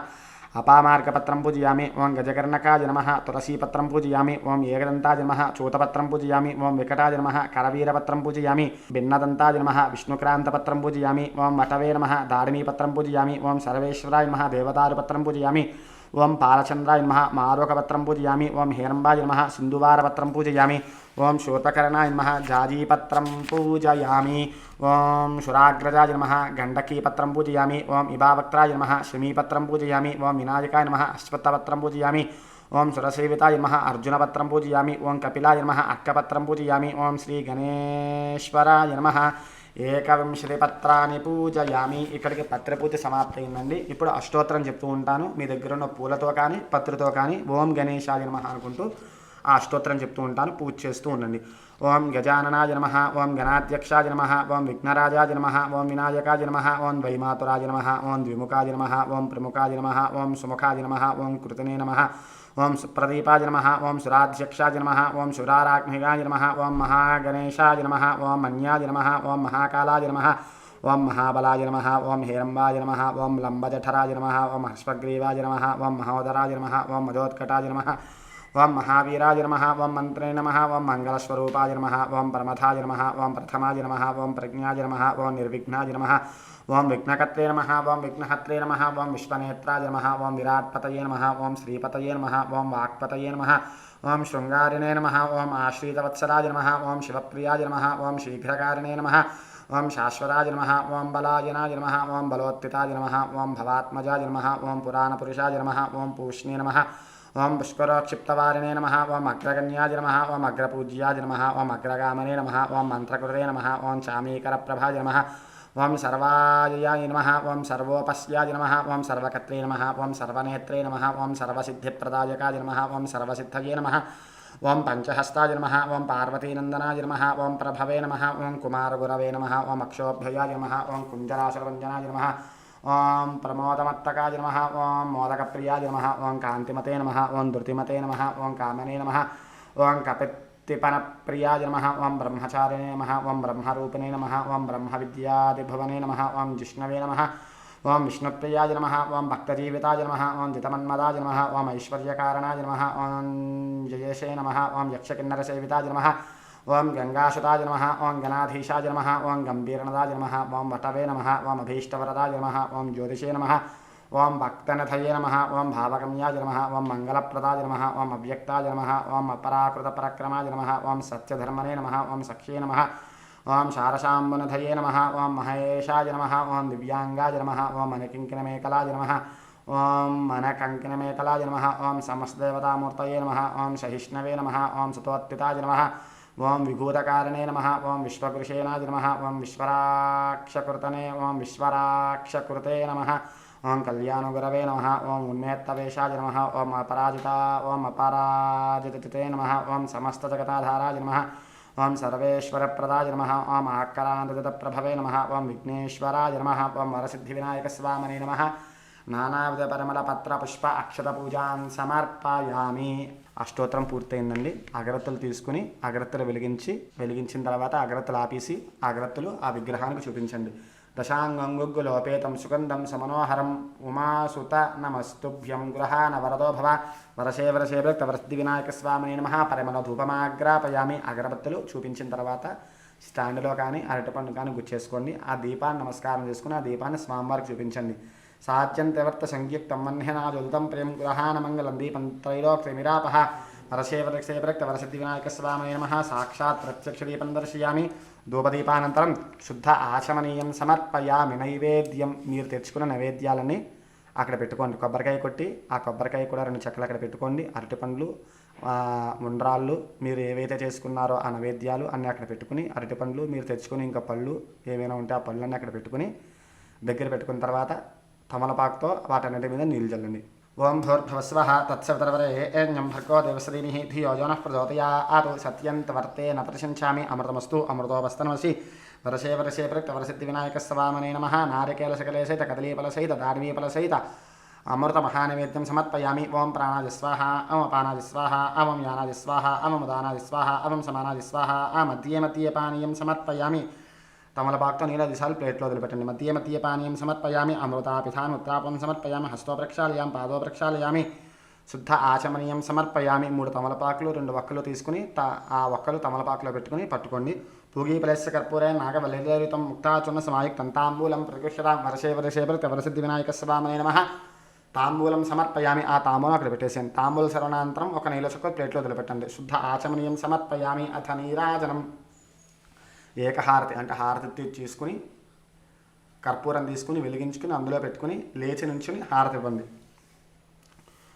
అపామార్గపత్రం పూజయామి. ఓం గజకర్ణకాయ నమః తులసీపత్రం పూజయామి. ఓం ఏకదంతాయ నమః చూతపత్రం పూజయామి. ఓం వికటాయ నమః కరవీరపత్రం పూజయామి. భిన్నదంతాయ నమః విష్ణుక్రాంతపత్రం పూజయామి. ఓం మఠవే నమః దాడిమీపత్రం పూజయామి. ఓం సర్వేశ్వరాయ నమః దేవదారుపత్రం పూజయామి. ఓం పాలచంద్రాయ నమః మారోకపత్రం పూజయామి. ఓం హేరంబాయ నమః సింధువారపత్రం పూజయామి. ఓం శూర్పకర్ణాయ నమః జాజీపత్రం పూజయామి. ఓం శురాగ్రజాయ నమః గండకీపత్రం పూజయామి. ఓం ఇబావక్త్రాయ నమః శమీపత్రం పూజయామి. ఓం వినాయకాయ నమః అశ్వత్థపత్రం పూజయామి. ఓం సురసేవితాయ నమః అర్జునపత్రం పూజయామి. ఓం కపిలాయ నమః అక్కపత్రం పూజయామి. ఓం శ్రీ గణేశ్వరాయ నమః ఏకవింశతి పత్రాన్ని పూజయామి. ఇక్కడికి పత్ర పూజ సమాప్తయిందండి. ఇప్పుడు అష్టోత్తరం చెప్తూ ఉంటాను. మీ దగ్గర ఉన్న పూలతో కానీ పత్రితో కానీ ఓం గణేశాయ నమః అనుకుంటూ ఆ స్తోత్రం చెప్తూ ఉంటాను, పూజ చేస్తూ ఉండండి. ఓం గజాననాయ నమః, ఓం గణాధ్యక్షాయ నమః, ఓం విఘ్నరాజాయ నమః, ఓం వినాయకాయ నమః, ఓం ద్వైమాతురాయ నమః, ఓం ద్విముఖాయ నమః, ఓం ప్రముఖాయ నమః, ఓం సుముఖాయ నమః, ఓం కృతనే నమః, ఓం సుప్రదీపాయ నమః, ఓం సురాధ్యక్షాయ నమః, ఓం సురారాగ్నిగాయ నమః, ఓం మహాగణేశాయ నమః, ఓం మన్యాయ నమః, ఓం మహాకాలాయ నమః, ఓం మహాబలాయ నమః, ఓం హేరంబాయ నమః, ఓం లంబజఠరాయ నమః, ఓం హర్ష్వగ్రీవాయ నమః, ఓం మహోదరాయ నమః, ఓం మధోత్కటాయ నమః, ఓం మహావీరాయ నమః, ఓం మంత్రే నమః, ఓం మంగళస్వరూపాయ నమః, ఓం పరమథాయ నమః, ఓం ప్రథమాయ నమః, ఓం ప్రజ్ఞాయ నమః, ఓం నిర్విఘ్నాయ నమః, ఓం విఘ్నకర్త్రే నమః, ఓం విఘ్నహత్రే నమః, ఓం విశ్వనేత్రాయ నమః, ఓం విరాట్పతయే నమః, ఓం శ్రీపతయే నమః, ఓం వాక్పతయే నమః, ఓం శృంగారిణే నమః, ఓం ఆశ్రితవత్సరాయ నమః, ఓం శివప్రియాయ నమః, ఓం శీఘ్రకారిణే నమః, ఓం శాశ్వతాయ నమః, ఓం బలాయనాయ నమః, ఓం బలోత్తితాయ నమః, ఓం భవాత్మజాయ నమః, ఓం పురాణపురుషాయ నమః, ఓం పూష్ణే నమః, ఓం పుష్కరోక్షిప్తవారిణే నమః, ఓం అగ్రగణ్యాయ నమః, ఓం అగ్రపూజ్యాయ నమః, ఓం అగ్రగామనే నమః, ఓం మంత్రకృతే నమః, ఓం చామీకరప్రభాయ నమః, ఓం సర్వాయయాయ నమః, ఓం సర్వోపస్యాయ నమః, ఓం సర్వకర్త్రే నమః, ఓం సర్వనేత్రే నమః, ఓం సర్వసిద్ధిప్రదాయకాయ నమః, ఓం సర్వసిద్ధయే నమః, ఓం పంచహస్తాయ నమః, ఓం పార్వతీనందనాయ నమః, ఓం ప్రభవే నమః, ఓం కుమారగురవే నమః, ఓం అక్షోభ్యయాయ నమః, ఓం కుంజరాశరవంజనాయ నమః, ఓం ప్రమోదమత్తకాయ నమః, ఓం మోదకప్రియాయ నమః, ఓం కాంతిమతే నమః, ఓం ధృతిమతే నమః, ఓం కామనే నమః, ఓం కపిత్తిపనప్రియాయ నమః, ఓం బ్రహ్మచారిణే నమః, ఓం బ్రహ్మరూపిణే నమః, ఓం బ్రహ్మవిద్యాదిభువనే నమః, ఓం జిష్ణవే నమః, ఓం విష్ణుప్రియాయ నమః, ఓం భక్తజీవితాయ నమః, ఓం జితమన్మదాయ నమః, ఓం ఐశ్వర్యకారణాయ నమః, ఓం జయేశే నమః, ఓం యక్షకిన్నరసేవితాయ నమః, ఓం గంగాసుతాయ నమః, ఓం గణాధీశాయ నమః, ఓం గంభీరనదాయ నమః, ఓం వటవే నమః, ఓం అభీష్టవరదాయ నమః, ఓం జ్యోతిషే నమః, ఓం భక్తనథయే నమః, ఓం భావగమ్యాయ నమః, ఓం మంగళప్రదాయ నమః, ఓం అవ్యక్తాయ నమః, ఓం అపరాకృతపరక్రమాయ నమః, ఓం సత్యధర్మనే నమః, ఓం సఖ్యే నమః, ఓం శారశాంబునధయే నమః, ఓం మహేశాయ నమః, ఓం దివ్యాంగాయ నమః, ఓం మనకింకినమేకలాయ నమః, ఓం మనకంకినమేకలాయ నమః, ఓం సమస్తదేవతామూర్తయే నమః, ఓం సహిష్ణవే నమః, ఓం సుతోత్తితాయ నమః, ఓం విభూతకారణే నమః, ఓం విశ్వకృషేనాయ నమః, ఓం విశ్వరాక్షకృతనే, ఓం విశ్వరాక్షకృతే నమః, ఓం కళ్యాణగురవే నమః, ఓం ఉన్మేత్తవేషాయ నమః, ఓం అపరాజితే నమః, ఓం సమస్తజగతాధారాయ నమః, ఓం సర్వేశ్వరప్రదాయ నమః, ఓం ఆకరాంతప్రభవే నమః, ఓం విఘ్నేశ్వరాయ నమః, ఓం వరసిద్ధివినాయకస్వామినే నమః. నానావిధ పరిమళ పత్ర పుష్ప అక్షత పూజాన్ సమర్పయామి. అష్టోత్తరం పూర్తయిందండి. అగరత్తులు తీసుకుని అగరత్తులు వెలిగించిన తర్వాత అగరత్తులు ఆపేసి అగరత్తులు ఆ విగ్రహానికి చూపించండి. దశాంగంగుగ్గులోపేతం సుగంధం సమనోహరం ఉమాసుత నమస్తుభ్యం గృహాన వరదో భవ వరసే వరసిద్ధి వినాయక స్వామినే నమః. పరిమళ ధూపమాగ్రాపయామి. అగరబత్తులు చూపించిన తర్వాత స్టాండ్లో కానీ అరటిపండు కానీ గుచ్చేసుకోండి. ఆ దీపాన్ని నమస్కారం చేసుకుని ఆ దీపాన్ని స్వామివారికి చూపించండి. సాత్యంతవర్త సంయుక్తం మన్యనాజుతం ప్రేం గృహాన మంగళం దీపం త్రైలోక్యమిరాపహ వరసే వరసిద్ధి వినాయక స్వామినే నమః. సాక్షాత్ ప్రత్యక్ష దీపం దర్శయామి. ధూపదీపానంతరం శుద్ధ ఆచమనీయం సమర్పయామి. నైవేద్యం మీరు తెచ్చుకున్న నైవేద్యాలన్నీ అక్కడ పెట్టుకోండి. కొబ్బరికాయ కొట్టి ఆ కొబ్బరికాయ కూడా 2 చెక్కలు అక్కడ పెట్టుకోండి. అరటిపండ్లు ఉండ్రాళ్ళు మీరు ఏవైతే చేసుకున్నారో ఆ నైవేద్యాలు అన్నీ అక్కడ పెట్టుకుని అరటిపండ్లు మీరు తెచ్చుకుని ఇంకా పళ్ళు ఏవైనా ఉంటే ఆ పళ్ళన్నీ అక్కడ పెట్టుకుని దగ్గర పెట్టుకున్న తర్వాత తమలపాకుతో వాటన్నిటి మీద నీళ్ళు చల్లండి. ఓం భూర్భువస్వః తత్సవితర్వరేణ్యం భర్గో దేవసదీనిః ధియో యో నః ప్రచోదయాత్. సత్యంతవర్తేన ప్రతిశంచామి. అమృతమస్తు అమృతోపస్తనమసి. వరసే వరసిద్ధి వినాయక స్వామినే నమః. నారికేల సకలే సహిత కదలీఫల సహిత దాడిమీఫల సహిత అమృత మహానైవేద్యం సమర్పయామి. ఓం ప్రాణాది స్వాహ, ఓం అపానాది స్వాహ, ఓం యానాది స్వాహ, ఓం ఉదానాది స్వాహ, ఓం సమానాది స్వాహ. ఆ మధ్య పానీయం సమర్పయామి. తమలపాకుతో నీళ్ళ దిశాలు ప్లేట్లో వదిలిపెట్టండి. మధ్య పానీయం సమర్పయామి. అమృతాపిధాన్ ఉత్తాపం సమర్పయామి. హస్తో ప్రక్షాళయామి. పాదో ప్రక్షాళయామి. శుద్ధ ఆచమనీయం సమర్పయామి. 3 తమలపాకులు 2 వక్కలు తీసుకుని ఆ వక్కలు తమలపాకులో పెట్టుకుని పట్టుకోండి. పూగీఫలస్య కర్పూరే నాగవల్లితం ముక్తాచున్న సమాయుక్తం తాంబూలం ప్రకృష్యతాం. వరసే వరసిద్ధి వినాయక స్వామినే నమః. తాంబూలం సమర్పయామి. ఆ తాంబూలం అక్కడ పెట్టేసాను. తాంబూల సర్వనాంతరం ఒక నీళ్ళ చుక్క ప్లేట్లో వదిలిపెట్టండి. శుద్ధ ఆచమనీయం సమర్పయామి. అథ నీరాజనం. ఏకహారతి అంటే హారతి తీసుకుని కర్పూరం తీసుకుని వెలిగించుకుని అందులో పెట్టుకుని లేచి నుంచుని హారతి ఇవ్వండి.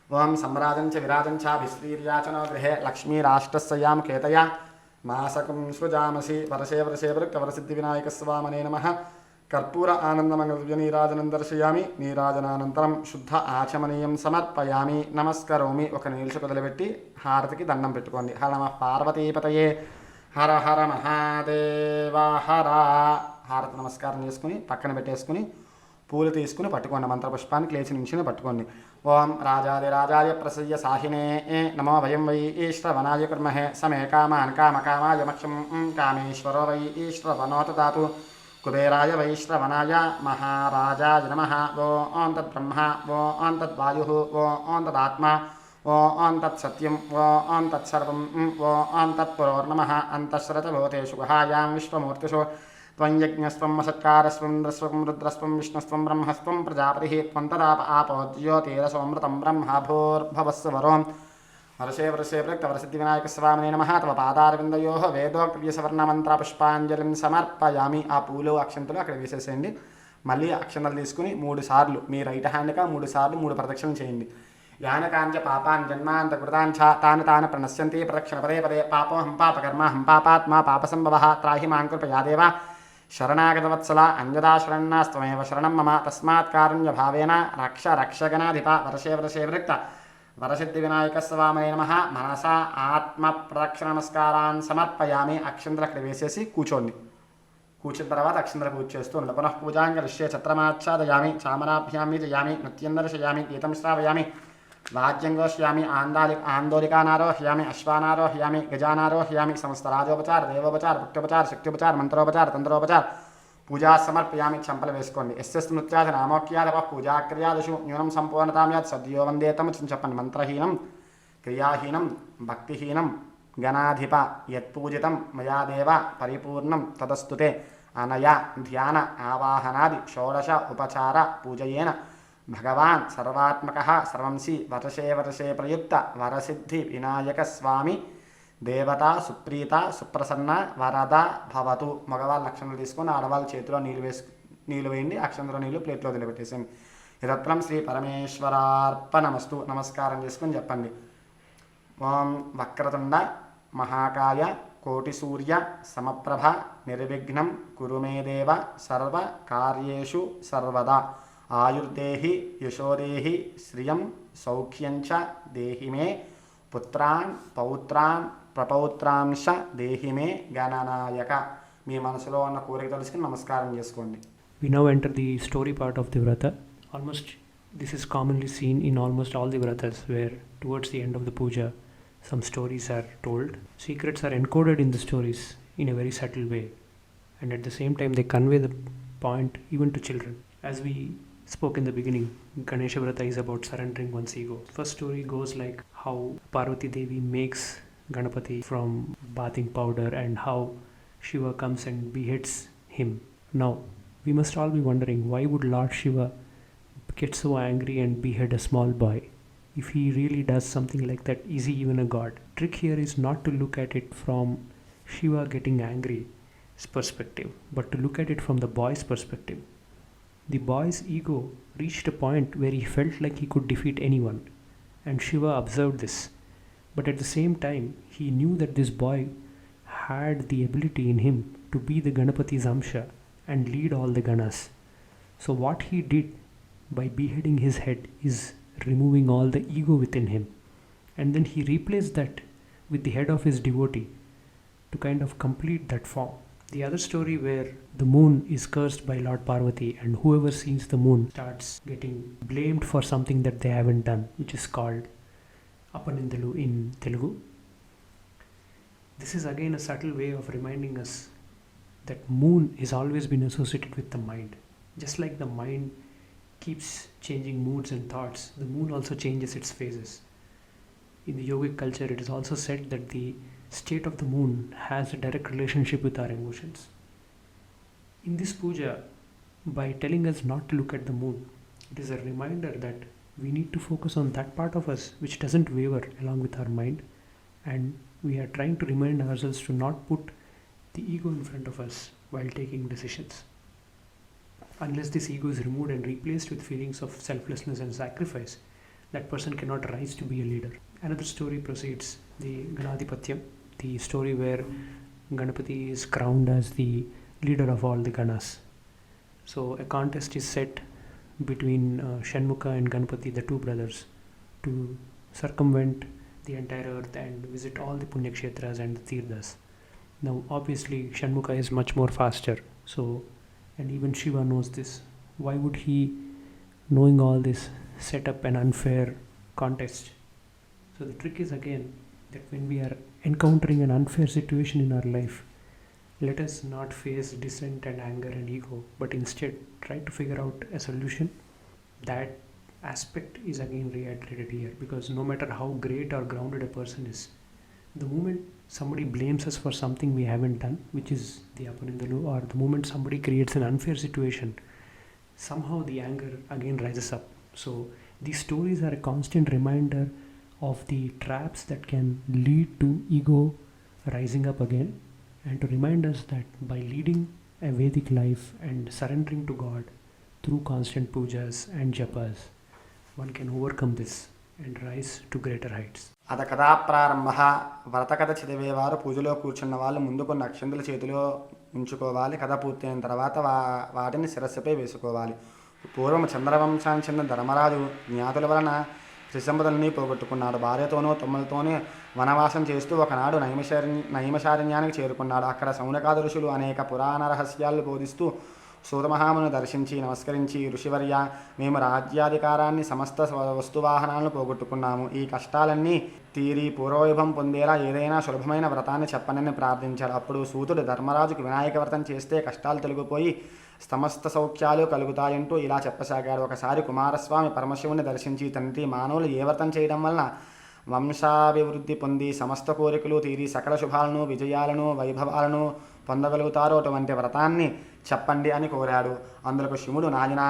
ఓం సంరాజంచ విరాజంచ విశ్రీర్యాచనో గృహే లక్ష్మీరాష్ట్రస్యాం కేతయ మాసకం స్వజామసి. వరసే వరసిద్ధి వినాయక స్వామినే నమః. కర్పూర ఆనందమంగళ దివ్య నీరాజనం దర్శయామి. నీరాజనానంతరం శుద్ధ ఆచమనీయం సమర్పయామి. నమస్కరోమి. ఒక నిమిష వదిలిపెట్టి హారతికి దండం పెట్టుకోండి. హర నమః పార్వతీపతయే, హర హర మహాదేవ హర. హారతి నమస్కారం చేసుకుని పక్కన పెట్టేసుకుని పూలు తీసుకుని పట్టుకోండి. మంత్రపుష్పానికి లేచి నించుని పట్టుకోండి. ఓం రాజాదిరాజాయ ప్రసయ్య సాహినే నమో భయం వై ఈశ్వరవనాయ కుర్మహే సమే కామాన్ కామకామాయ మక్షం కామేశ్వరో వై ఈశ్వరవనోత దాతు కుబేరాయ వైశ్రవణాయ మహారాజాయ నమః. ఓం తద్బ్రహ్మ, ఓం తద్వాయు, ఓం తదాత్మ, ఓం తత్సత్యం, ఓం తత్సర్వం, ఓం తత్పురోర్నమః. అంతఃశ్రతభూతేషు గుహాయాం విశ్వమూర్తిషు త్వం యజ్ఞస్త్వం వసత్కారస్త్వం ఇంద్రస్త్వం రుద్రస్త్వం విష్ణుస్త్వం బ్రహ్మస్త్వం ప్రజాపతిః త్వం తదాప ఆపో జ్యోతిరసోమృతం బ్రహ్మ భూర్భువస్సు వరోం. వర్షే వర్షే ప్రయుక్త వరసిద్ధి వినాయక స్వామినే నమః. తవ పాదారవిందయో వేదోక్తవ్యసవర్ణ మంత్ర పుష్పాంజలిం సమర్పయామి. ఆ పూలు అక్షంతలు అక్కడ వేసేసేయండి. మళ్ళీ అక్షంతలు తీసుకుని 3 సార్లు మీ రైట్ హ్యాండ్గా 3 సార్లు 3 ప్రదక్షిణలు చేయండి. యానకాంచ పాపాన్ జన్మాంత కృతాంచ తాను తాను ప్రణశ్యంతి ప్రదక్షిణ పదే పదే. పాపోహం పాపకర్మ హం పాపాత్మా పాపసంభవః త్రాహి మాం కృపయా దేవ శరణాగతవత్సల అన్యదా శరణాస్త్వమేవ శరణం మమ. తస్మాత్ కారుణ్య భావేన రక్ష రక్షగణాధిప. వర్షే వర్షే వృక్త వరసిద్ధి వినాయక స్వామి నమః. మనసా ఆత్మ ప్రదక్షిణ నమస్కారాన్ని సమర్పయామి. అక్షంతలు అక్కడ వేసేసి కూర్చోండి. కూర్చున్న తర్వాత అక్షంతలు పూజ చేస్తూ ఉండాలి. పునః పూజాం కరిష్యే ఛత్రమాచ్ఛాదయామి. చామరాభ్యాం మీజయామి. నృత్యం దర్శయామి. గీతం శ్రావయామి. వాద్యం ఘోష్యామి. ఆందోళికానారోహ్యామి. అశ్వానారోహ్యామి. గజానారోహ్యామి. సమస్త రాజోపచార దేవోపచార భక్తోపచార శక్త్యోపచార మంత్రోపచార తంత్రోపచార పూజా సమర్పయామి. చంపలు వేసుకోండి. ఎస్ఎస్ నృత్యాద నామోక్యాదవ పూజాక్రియాదిషు న్యూనం సంపూర్ణతాం యత్ సద్యో వందేతం చెప్పండి. మంత్రహీనం క్రియాహీనం భక్తిహీనం గణాధిప యత్పూజితం మయా దేవ పరిపూర్ణం తదస్తుతే. అనయ ధ్యాన ఆవాహనాది షోడశ ఉపచార పూజయేన భగవాన్ సర్వాత్మకః సర్వంసి వర్షే వర్షే ప్రయుక్త వరసిద్ధి వినాయక స్వామి దేవత సుప్రీత సుప్రసన్న వరద భవతు. మగవాళ్ళ అక్షంతలు తీసుకొని ఆడవాళ్ళ చేతిలో నీళ్ళు వేయండి. అక్షంతలో నీళ్ళు ప్లేట్లో వదిలిపెట్టేసాం. రత్నం శ్రీ పరమేశ్వరార్పణమస్తు. నమస్కారం చేసుకొని చెప్పండి. ఓం వక్రతుండ మహాకాయ కోటి సూర్య సమప్రభ నిర్విఘ్నం కురు మే దేవ సర్వ కార్యేషు సర్వదా. ఆయుర్దేహి యశోదేహి శ్రియం సౌఖ్యంచ దేహి మే పుత్రాన్ పౌత్రాన్ ప్రపౌత్రాంశ దేహిమే గణనాయక. మీ మనసులో ఉన్న కోరిక తెలుసుకుని నమస్కారం చేసుకోండి. We now enter the story part of the vrata. Almost this is commonly seen in almost all the vratas, where towards the end of the puja some stories are told. Secrets are encoded in the stories in a very subtle way, and at the same time they convey the point even to children. As we spoke in the beginning, Ganesha Vrata is about surrendering one's ego. First story goes like how Parvati Devi makes Ganapati from bathing powder and how Shiva comes and beheads him. Now, we must all be wondering, why would Lord Shiva get so angry and behead a small boy? If he really does something like that, is he even a god? Trick here is not to look at it from Shiva getting angry's perspective, but to look at it from the boy's perspective. The boy's ego reached a point where he felt like he could defeat anyone, and Shiva observed this. But at the same time, he knew that this boy had the ability in him to be the Ganapati's Amsha and lead all the Ganas. So what he did by beheading his head is removing all the ego within him. And then he replaced that with the head of his devotee to kind of complete that form. The other story where the moon is cursed by Lord Parvati and whoever sees the moon starts getting blamed for something that they haven't done, which is called Apanindalu in Telugu. This is again a subtle way of reminding us that moon is always been associated with the mind. Just like the mind keeps changing moods and thoughts, the moon also changes its phases. In the yogic culture, it is also said that the state of the moon has a direct relationship with our emotions. In this puja, by telling us not to look at the moon, it is a reminder that we need to focus on that part of us which doesn't waver along with our mind, and we are trying to remind ourselves to not put the ego in front of us while taking decisions. Unless this ego is removed and replaced with feelings of selflessness and sacrifice, that person cannot rise to be a leader. Another story proceeds, the Ganadhipatyam, the story where Ganapati is crowned as the leader of all the Ganas. So a contest is set between Shanmukha and Ganpati, the two brothers, to circumvent the entire earth and visit all the punyakshetras and the tirthas. Now, obviously, Shanmukha is much more faster. So, and even Shiva knows this. Why would he, knowing all this, set up an unfair contest? So the trick is again that when we are encountering an unfair situation in our life, let us not face dissent and anger and ego, but instead try to figure out a solution. That aspect is again reiterated here, because no matter how great or grounded a person is, the moment somebody blames us for something we haven't done, which is the Apanindalu, or the moment somebody creates an unfair situation, somehow the anger again rises up. So these stories are a constant reminder of the traps that can lead to ego rising up again, and to remind us that by leading a Vedic life and surrendering to God through constant pujas and japas, one can overcome this and rise to greater heights. అత కథా ప్రారంభ వ్రతకథ చదివేవారు పూజలో కూర్చున్న వాళ్ళు ముందు కొన్ని అక్షంతలు చేతిలో ఉంచుకోవాలి. కథ పూర్తయిన తర్వాత వాటిని శిరస్సుపై వేసుకోవాలి. పూర్వం చంద్రవంశానికి చెందిన ధర్మరాజు జ్ఞాతుల వలన త్రిసంపదల్ని పోగొట్టుకున్నాడు. భార్యతోనూ తమ్ములతోనే వనవాసం చేస్తూ ఒకనాడు నైమిషారణ్యానికి చేరుకున్నాడు. అక్కడ సౌనకాది ఋషులు అనేక పురాణ రహస్యాలు బోధిస్తూ సూతమహామును దర్శించి నమస్కరించి, ఋషివర్య, మేము రాజ్యాధికారాన్ని, సమస్త వస్తువాహనాలను పోగొట్టుకున్నాము. ఈ కష్టాలన్నీ తీరి పూర్వవైభవం పొందేలా ఏదైనా సులభమైన వ్రతాన్ని చెప్పనని ప్రార్థించాడు. అప్పుడు సూతుడు ధర్మరాజుకు వినాయక వ్రతం చేస్తే కష్టాలు తొలగిపోయి సమస్త సౌఖ్యాలు కలుగుతాయంటూ ఇలా చెప్పసాగాడు. ఒకసారి కుమారస్వామి పరమశివుని దర్శించి, తండ్రి, మానవులు ఏ వ్రతం చేయడం వలన వంశాభివృద్ధి పొంది సమస్త కోరికలు తీరి సకల శుభాలను, విజయాలను, వైభవాలను పొందగలుగుతారో అటువంటి వ్రతాన్ని చెప్పండి అని కోరాడు. అందులకు శివుడు, నాయన,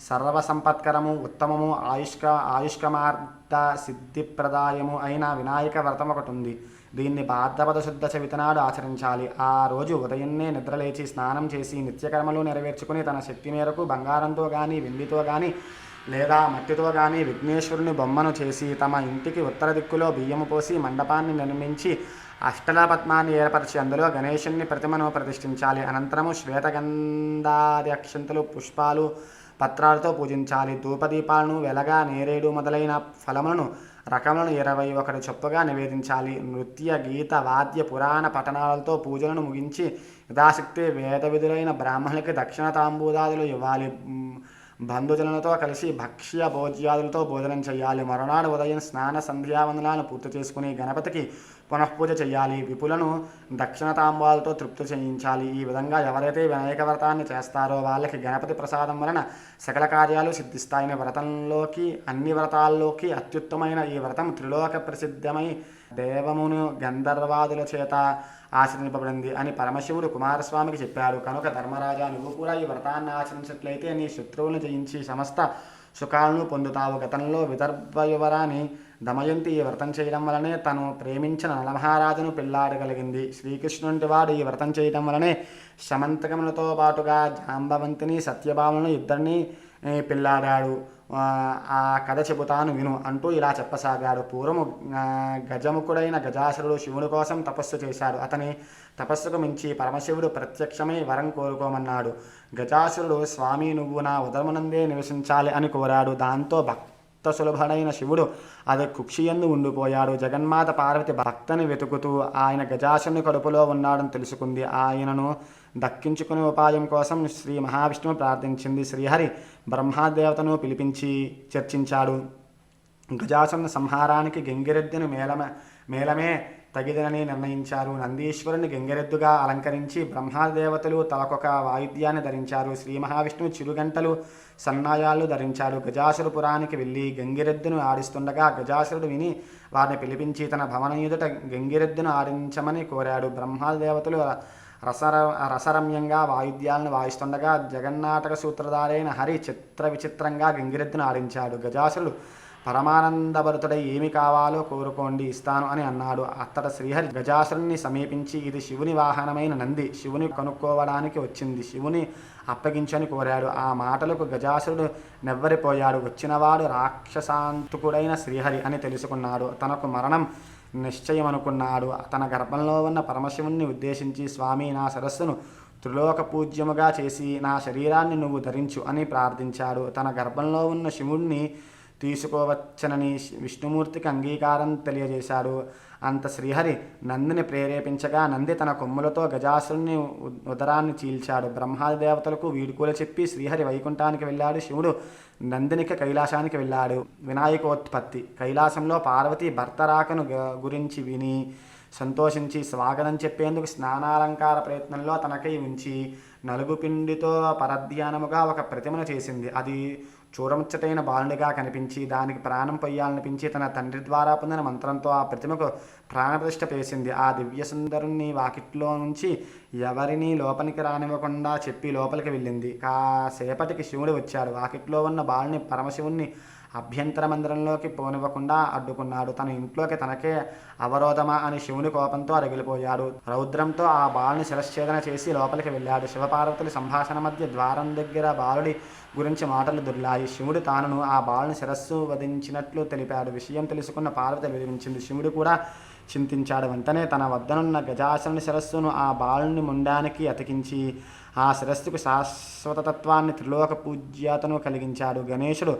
సర్వసంపత్కరము, ఉత్తమము, ఆయుష్కమార్థ సిద్ధిప్రదాయము అయిన వినాయక వ్రతం ఒకటి ఉంది. దీన్ని భాద్రపద శుద్ధ చవితి నాడు ఆచరించాలి. ఆ రోజు ఉదయాన్నే నిద్రలేచి స్నానం చేసి నిత్యకర్మలు నెరవేర్చుకుని తన శక్తి మేరకు బంగారంతో కానీ, వెండితో కానీ లేదా మట్టితో కానీ విఘ్నేశ్వరుని బొమ్మను చేసి తమ ఇంటికి ఉత్తర దిక్కులో బియ్యము పోసి మండపాన్ని నిర్మించి అష్టల పద్మాన్ని ఏర్పరిచి అందులో గణేశుని ప్రతిమను ప్రతిష్ఠించాలి. అనంతరము శ్వేతగంధాది అక్షంతలు, పుష్పాలు, పత్రాలతో పూజించాలి. ధూపదీపాలను, వెలగ, నేరేడు మొదలైన ఫలములను రకములను 21 చొప్పుగా నివేదించాలి. నృత్య, గీత, వాద్య, పురాణ పఠనాలతో పూజలను ముగించి యథాశక్తి వేద విధులైన బ్రాహ్మణులకి దక్షిణ తాంబూలాదులు ఇవ్వాలి. బంధుజనులతో కలిసి భక్ష్య భోజ్యాదులతో భోజనం చేయాలి. మరునాడు ఉదయం స్నాన సంధ్యావందనాలను పూర్తి చేసుకుని గణపతికి పునఃపూజ చేయాలి. విపులను దక్షిణ తాంబాలతో తృప్తి చేయించాలి. ఈ విధంగా ఎవరైతే వినాయక వ్రతాన్ని చేస్తారో వాళ్ళకి గణపతి ప్రసాదం వలన సకల కార్యాలు సిద్ధిస్తాయని వ్రతంలోకి, అన్ని వ్రతాల్లోకి అత్యుత్తమైన ఈ వ్రతం త్రిలోక ప్రసిద్ధమై దేవమును గంధర్వాదుల చేత ఆచరింపబడింది అని పరమశివుడు కుమారస్వామికి చెప్పాడు. కనుక ధర్మరాజా, నువ్వు కూడా ఈ వ్రతాన్ని ఆచరించినట్లయితే నీ శత్రువులను జయించి సమస్త సుఖాలను పొందుతావు. గతంలో విదర్భ యువరాని దమయంతి ఈ వ్రతం చేయడం వలనే తను ప్రేమించిన నలమహారాజును పెళ్లాడగలిగింది. శ్రీకృష్ణుడి వాడు ఈ వ్రతం చేయడం వలనే శమంతకములతో పాటుగా జాంబవంతిని, సత్యభామను ఇద్దరిని పెళ్లాడాడు. ఆ కథ చెబుతాను విను అంటూ ఇలా చెప్పసాగాడు. పూర్వము గజముఖుడైన గజాసురుడు శివుని కోసం తపస్సు చేశాడు. అతని తపస్సుకు మించి పరమశివుడు ప్రత్యక్షమై వరం కోరుకోమన్నాడు. గజాసురుడు, స్వామి, నువ్వు నా ఉదరమునందే నివసించాలి అని కోరాడు. దాంతో భక్త సులభుడైన శివుడు అది కుక్షియందు ఉండిపోయాడు. జగన్మాత పార్వతి భక్తని వెతుకుతూ ఆయన గజాసురుని కడుపులో ఉన్నాడని తెలుసుకుంది. ఆయనను దక్కించుకునే ఉపాయం కోసం శ్రీ మహావిష్ణువు ప్రార్థించింది. శ్రీహరి బ్రహ్మదేవతను పిలిపించి చర్చించాడు. గజాసురుని సంహారానికి గంగిరెద్దును మేళమే తగిదనని నిర్ణయించారు. నందీశ్వరుని గంగిరెద్దుగా అలంకరించి బ్రహ్మదేవతలు తలకొక వాయిద్యాన్ని ధరించారు. శ్రీ మహావిష్ణువు చిరుగంటలు, సన్నాయాలు ధరించాడు. గజాసురపురానికి వెళ్ళి గంగిరెద్దును ఆడిస్తుండగా గజాసురుడు విని వారిని పిలిపించి తన భవనం ఎదుట గంగిరెద్దును ఆడించమని కోరాడు. బ్రహ్మదేవతలు రసరమ్యంగా వాయిద్యాలను వాయిస్తుండగా జగన్నాటక సూత్రధారైన హరి చిత్ర విచిత్రంగా గంగిరెద్దును ఆడించాడు. గజాసురుడు పరమానందభరితుడై ఏమి కావాలో కోరుకోండి, ఇస్తాను అని అన్నాడు. అత్తట శ్రీహరి గజాసురుణ్ణి సమీపించి, ఇది శివుని వాహనమైన నంది, శివుని కనుక్కోవడానికి వచ్చింది, శివుని అప్పగించని కోరాడు. ఆ మాటలకు గజాసురుడు నెవ్వరిపోయాడు. వచ్చినవాడు రాక్షసాంతకుడైన శ్రీహరి అని తెలుసుకున్నాడు. తనకు మరణం నిశ్చయమనుకున్నాడు. తన గర్భంలో ఉన్న పరమశివుణ్ణి ఉద్దేశించి, స్వామి, నా శిరస్సును త్రిలోక పూజ్యముగా చేసి నా శరీరాన్ని నువ్వు ధరించు అని ప్రార్థించాడు. తన గర్భంలో ఉన్న శివుణ్ణి తీసుకోవచ్చనని విష్ణుమూర్తికి అంగీకారం తెలియజేశాడు. అంత శ్రీహరి నందిని ప్రేరేపించగా నంది తన కొమ్ములతో గజాసురుని ఉదరాన్ని చీల్చాడు. బ్రహ్మాది దేవతలకు వీడుకోలు చెప్పి శ్రీహరి వైకుంఠానికి వెళ్ళాడు. శివుడు నందినికి కైలాసానికి వెళ్ళాడు. వినాయకోత్పత్తి. కైలాసంలో పార్వతి భర్త రాకను గురించి విని సంతోషించి స్వాగతం చెప్పేందుకు స్నానాలంకార ప్రయత్నంలో తనకై ఉంచి నలుగు పిండితో పరధ్యానముగా ఒక ప్రతిమను చేసింది. అది చూడముచ్చటైన బాలునిగా కనిపించి దానికి ప్రాణం పొయ్యాలనిపించి తన తండ్రి ద్వారా పొందిన మంత్రంతో ఆ ప్రతిమకు ప్రాణప్రతిష్ఠ చేసింది. ఆ దివ్య సుందరుణ్ణి వాకిట్లో నుంచి ఎవరినీ లోపలికి రానివ్వకుండా చెప్పి లోపలికి వెళ్ళింది. కాసేపటికి శివుడు వచ్చాడు. వాకిట్లో ఉన్న బాలుని పరమశివుణ్ణి అభ్యంతర మందిరంలోకి పోనివ్వకుండా అడ్డుకున్నాడు. తన ఇంట్లోకి తనకే అవరోధమా అని శివుని కోపంతో రగిలిపోయాడు. రౌద్రంతో ఆ బాలుని శిరశ్ఛేదన చేసి లోపలికి వెళ్ళాడు. శివపార్వతుల సంభాషణ మధ్య ద్వారం దగ్గర బాలుడి గురించి మాటలు దొర్లాయి. శివుడు తానును ఆ బాలుని శిరస్సు వధించినట్లు తెలిపాడు. విషయం తెలుసుకున్న పార్వతి వివరించింది. శివుడు కూడా చింతించాడు. వెంటనే తన వద్దనున్న గజాసురుని శిరస్సును ఆ బాలుని ముండానికి అతికించి ఆ శిరస్సుకు శాశ్వతత్వాన్ని త్రిలోక పూజ్యతను కలిగించాడు. గణేశుడు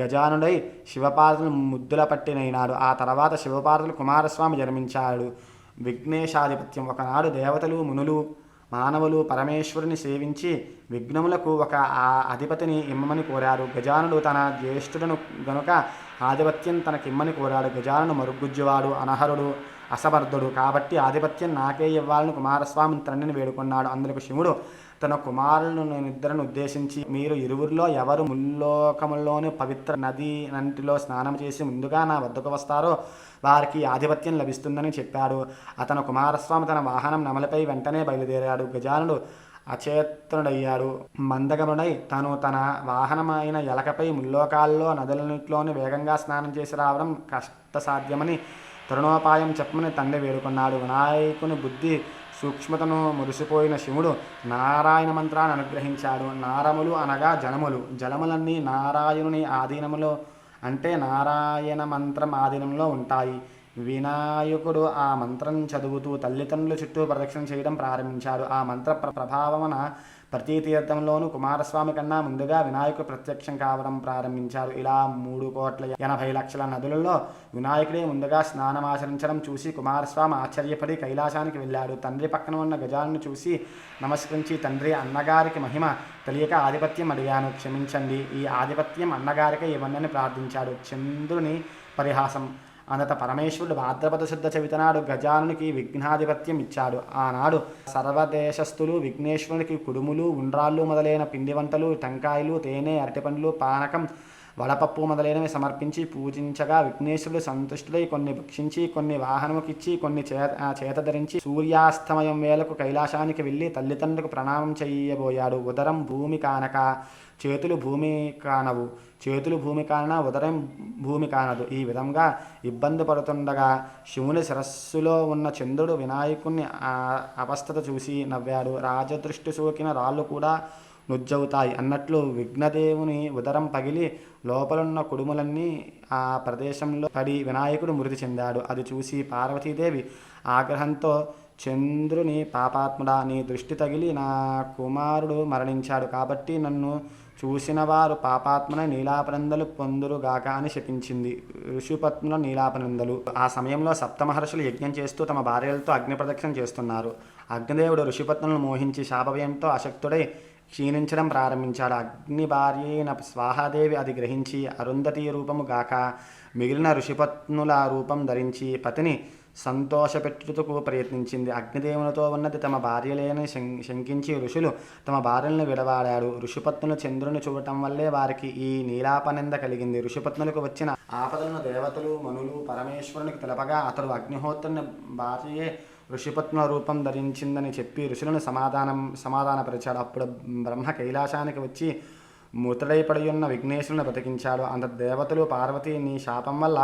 గజానుడై శివపార్వతులు ముద్దుల పట్టినైనాడు. ఆ తర్వాత శివపార్వతులు కుమారస్వామి జన్మించాడు. విఘ్నేశాధిపత్యం. ఒకనాడు దేవతలు, మునులు, మానవులు పరమేశ్వరుని సేవించి విఘ్నములకు ఒక అధిపతిని ఇమ్మని కోరారు. గజానుడు తన జ్యేష్ఠుడను గనుక ఆధిపత్యం తనకిమ్మని కోరాడు. గజానుడు మరుగుజ్జువాడు, అనర్హుడు, అసమర్థుడు కాబట్టి ఆధిపత్యం నాకే ఇవ్వాలని కుమారస్వామి తండ్రిని వేడుకున్నాడు. అందుకు శివుడు తన కుమారులను నిద్రను ఉద్దేశించి, మీరు ఇరువురిలో ఎవరు ముల్లోకముల్లోని పవిత్ర నది నంటిలో స్నానం చేసి ముందుగా నా వద్దకు వస్తారో వారికి ఆధిపత్యం లభిస్తుందని చెప్పాడు. అతను కుమారస్వామి తన వాహనం నమలపై వెంటనే బయలుదేరాడు. గజానుడు అచేతనుడయ్యాడు. మందగముడై తన వాహనమైన ఎలకపై ముల్లోకాల్లో నదులన్నింటిలోని వేగంగా స్నానం చేసి రావడం కష్టసాధ్యమని తరుణోపాయం చెప్పమని తండ్రి వేడుకున్నాడు. వినాయకుని బుద్ధి సూక్ష్మతను మురిసిపోయిన శివుడు నారాయణ మంత్రాన్ని అనుగ్రహించాడు. నారములు అనగా జలములు. జలములన్నీ నారాయణుని ఆధీనములో అంటే నారాయణ మంత్రం ఆధీనంలో ఉంటాయి. వినాయకుడు ఆ మంత్రం చదువుతూ తల్లిదండ్రుల చుట్టూ ప్రదక్షిణ చేయడం ప్రారంభించాడు. ఆ మంత్ర ప్రభావమున ప్రతి తీర్థంలోనూ కుమారస్వామి కన్నా ముందుగా వినాయకుడు ప్రత్యక్షం కావడం ప్రారంభించారు. ఇలా 3,80,00,000 నదులలో వినాయకుడే ముందుగా స్నానమాచరించడం చూసి కుమారస్వామి ఆశ్చర్యపడి కైలాసానికి వెళ్ళాడు. తండ్రి పక్కన ఉన్న గజాలను చూసి నమస్కరించి, తండ్రి, అన్నగారికి మహిమ తెలియక ఆధిపత్యం అడిగాను, క్షమించండి. ఈ ఆధిపత్యం అన్నగారికే ఇవ్వండి ప్రార్థించాడు. చంద్రుని పరిహాసం. అంతట పరమేశ్వరుడు భాద్రపద శుద్ధ చవితి నాడు గజానునికి విఘ్నాధిపత్యం ఇచ్చాడు. ఆనాడు సర్వదేశస్థులు విఘ్నేశ్వరునికి కుడుములు, ఉండ్రాళ్ళు మొదలైన పిండి వంటలు, టెంకాయలు, తేనె, అరటిపండ్లు, పానకం, వడపప్పు మొదలైనవి సమర్పించి పూజించగా విఘ్నేశ్వరుడు సంతుష్టుడై కొన్ని భక్షించి, కొన్ని వాహనముకిచ్చి, కొన్ని చేత ధరించి సూర్యాస్తమయం వేళకు కైలాసానికి వెళ్ళి తల్లిదండ్రులకు ప్రణామం చేయబోయాడు. ఉదరం భూమి కానక చేతులు భూమి కానవు, చేతులు భూమి కాన ఉదరం భూమి కానదు. ఈ విధంగా ఇబ్బంది పడుతుండగా శివుని శిరస్సులో ఉన్న చంద్రుడు వినాయకుని అవస్థత చూసి నవ్వాడు. రాజదృష్టి సోకిన రాళ్ళు కూడా నుజ్జవుతాయి అన్నట్లు విఘ్నదేవుని ఉదరం పగిలి లోపలున్న కుడుములన్నీ ఆ ప్రదేశంలో పడి వినాయకుడు మృతి చెందాడు. అది చూసి పార్వతీదేవి ఆగ్రహంతో, చంద్రుని పాపాత్ముడా, నీ దృష్టి తగిలి నా కుమారుడు మరణించాడు కాబట్టి నన్ను చూసిన వారు పాపాత్మన నీలాపనందలు పొందురుగాక అని శపించింది. ఋషిపత్నుల నీలాపనందలు. ఆ సమయంలో సప్తమహర్షులు యజ్ఞం చేస్తూ తమ భార్యలతో అగ్ని ప్రదక్షిణ చేస్తున్నారు. అగ్నిదేవుడు ఋషిపత్నులను మోహించి శాపభయంతో అశక్తుడై క్షీణించడం ప్రారంభించాడు. అగ్ని భార్య అయిన స్వాహాదేవి అది గ్రహించి అరుంధతి రూపము గాక మిగిలిన ఋషిపత్నుల రూపం ధరించి పతిని సంతోషపెట్టుటకు ప్రయత్నించింది. అగ్నిదేవునితో ఉన్నది తమ భార్యలేని శంకించి ఋషులు తమ భార్యలను విడవాడాడు. ఋషిపత్నులు చంద్రుని చూడటం వల్లే వారికి ఈ నీలాపనింద కలిగింది. ఋషిపత్నులకు వచ్చిన ఆపదలను దేవతలు, మనులు పరమేశ్వరునికి తెలపగా అతడు అగ్నిహోత్రుని భార్యయే ఋషిపత్నుల రూపం ధరించిందని చెప్పి ఋషులను సమాధానపరిచాడు. అప్పుడు బ్రహ్మ కైలాసానికి వచ్చి మృతుడైపడి ఉన్న విఘ్నేశ్వరుని బ్రతికించాడు. అంత దేవతలు, పార్వతి, నీ శాపం వల్ల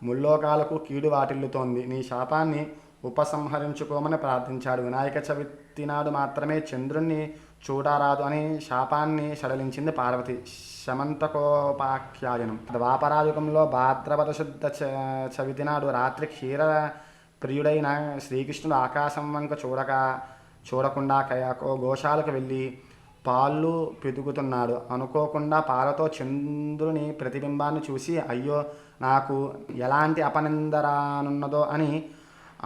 ముల్లోకాలకు కీడు వాటిల్లుతోంది, నీ శాపాన్ని ఉపసంహరించుకోమని ప్రార్థించాడు. వినాయక చవితి నాడు మాత్రమే చంద్రుణ్ణి చూడరాదు అని శాపాన్ని సడలించింది పార్వతి. శమంతకోపాఖ్యాయనం. ద్వాపరాయుగంలో భాద్రపద శుద్ధ చవితి నాడు రాత్రి ప్రియుడైన శ్రీకృష్ణుడు ఆకాశం వంక చూడకుండా గోశాలకు వెళ్ళి పాలు పితుకుతున్నాడు. అనుకోకుండా పాలతో చంద్రుని ప్రతిబింబాన్ని చూసి అయ్యో నాకు ఎలాంటి అపనిందరానున్నదో అని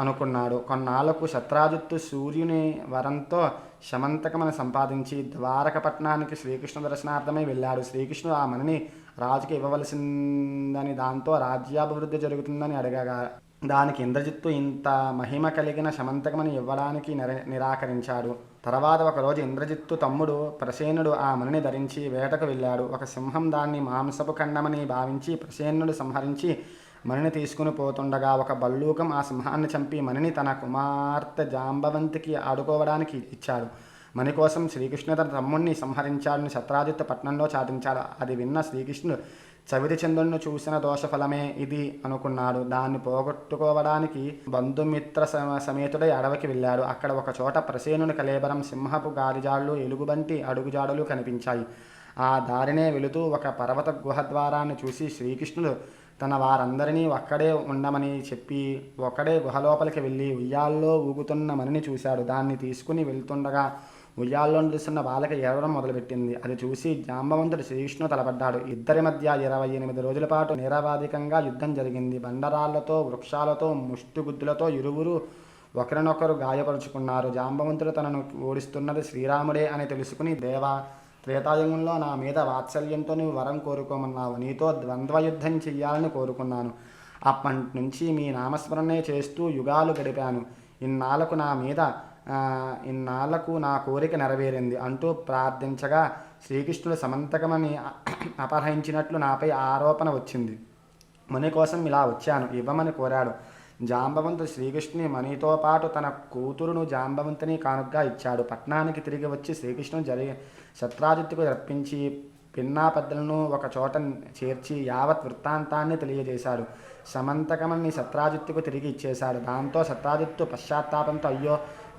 అనుకున్నాడు. కొన్నాళ్లకు శత్రాజిత్తు సూర్యుని వరంతో శమంతకమని సంపాదించి ద్వారకపట్నానికి శ్రీకృష్ణ దర్శనార్థమై వెళ్ళాడు. శ్రీకృష్ణుడు ఆ మణిని రాజుకి ఇవ్వవలసిందని, దాంతో రాజ్యాభివృద్ధి జరుగుతుందని అడగగా దానికి ఇంద్రజిత్తు ఇంత మహిమ కలిగిన శమంతకమని ఇవ్వడానికి నిరాకరించాడు. తర్వాత ఒకరోజు ఇంద్రజిత్తు తమ్ముడు ప్రసేనుడు ఆ మణిని ధరించి వేటకు వెళ్ళాడు. ఒక సింహం దాన్ని మాంసపు ఖండమని భావించి ప్రసేనుడు సంహరించి మణిని తీసుకుని పోతుండగా ఒక బల్లూకం ఆ సింహాన్ని చంపి మణిని తన కుమార్తె జాంబవంతికి ఆడుకోవడానికి ఇచ్చాడు. మణి కోసం శ్రీకృష్ణుడు తన తమ్ముడిని సంహరించాడని శత్రాజిత్తు పట్నంలో చాటించాడు. అది విన్న శ్రీకృష్ణుడు చవితి చంద్రుడిని చూసిన దోషఫలమే ఇది అనుకున్నాడు. దాన్ని పోగొట్టుకోవడానికి బంధుమిత్ర సమేతుడై అడవికి వెళ్ళాడు. అక్కడ ఒక చోట ప్రసేనుని కలేబరం, సింహపు గాలిజాళ్ళు, ఎలుగుబంటి అడుగుజాడలు కనిపించాయి. ఆ దారినే వెళుతూ ఒక పర్వత గుహద్వారాన్ని చూసి శ్రీకృష్ణుడు తన వారందరినీ ఒక్కడే ఉండమని చెప్పి ఒకడే గుహలోపలికి వెళ్ళి ఉయ్యాల్లో ఊగుతున్న మణిని చూశాడు. దాన్ని తీసుకుని వెళ్తుండగా ఉయ్యాల్లో నిలుస్తున్న బాలక ఏడవడం మొదలుపెట్టింది. అది చూసి జాంబవంతుడు శ్రీకృష్ణుడు తలపడ్డాడు. ఇద్దరి మధ్య 28 రోజుల పాటు నిరవధికంగా యుద్ధం జరిగింది. బండరాళ్లతో, వృక్షాలతో, ముష్టిగుద్దులతో ఇరువురు ఒకరినొకరు గాయపరుచుకున్నారు. జాంబవంతుడు తనను ఓడిస్తున్నది శ్రీరాముడే అని తెలుసుకుని, దేవా, త్రేతాయుగంలో నా మీద వాత్సల్యంతో నువ్వు వరం కోరుకోమన్నావు. నీతో ద్వంద్వయుద్ధం చెయ్యాలని కోరుకున్నాను. అప్పటి నుంచి మీ నామస్మరణే చేస్తూ యుగాలు గడిపాను. ఇన్నాళ్లకు నా కోరిక నెరవేరింది అంటూ ప్రార్థించగా శ్రీకృష్ణుడు సమంతకమని అపహరించినట్లు నాపై ఆరోపణ వచ్చింది. మణి కోసం ఇలా వచ్చాను, ఇవ్వమని కోరాడు. జాంబవంతుడు శ్రీకృష్ణుని మణితో పాటు తన కూతురును జాంబవంతిని కానుకగా ఇచ్చాడు. పట్నానికి తిరిగి వచ్చి శ్రీకృష్ణుడు శత్రాజిత్తుకు రప్పించి పిన్నా పెద్దలను ఒక చోట చేర్చి యావత్ వృత్తాంతాన్ని తెలియజేశాడు. సమంతకమని శత్రాజిత్తుకు తిరిగి ఇచ్చేశాడు. దాంతో శత్రాజిత్తు పశ్చాత్తాపంతో అయ్యో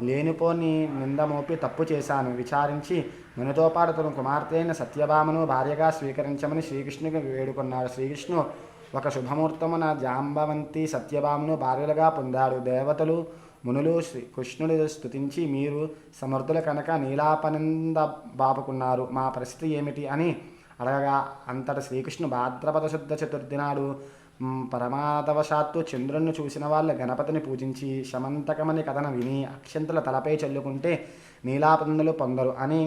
లేనిపోని నిందమోపి తప్పు చేశాను విచారించి మణితో పాటు తన కుమార్తె అయిన సత్యభామను భార్యగా స్వీకరించమని శ్రీకృష్ణునికి వేడుకున్నాడు. శ్రీకృష్ణుడు ఒక శుభముహూర్తమున జాంబవంతి సత్యభామను భార్యలుగా పొందాడు. దేవతలు మునులు కృష్ణుడు స్తుతించి మీరు సమర్థుల కనుక నీలాపనింద బాపుకున్నారు, మా పరిస్థితి ఏమిటి అని అడగగా అంతటా శ్రీకృష్ణుడు భాద్రపద శుద్ధ చతుర్థి నాడు పరమాదవశాత్తు చంద్రుణ్ణి చూసిన వాళ్ళు గణపతిని పూజించి శమంతకమని కథను విని అక్షంతల తలపై చల్లుకుంటే నీలాపనిందులు పొందరు అని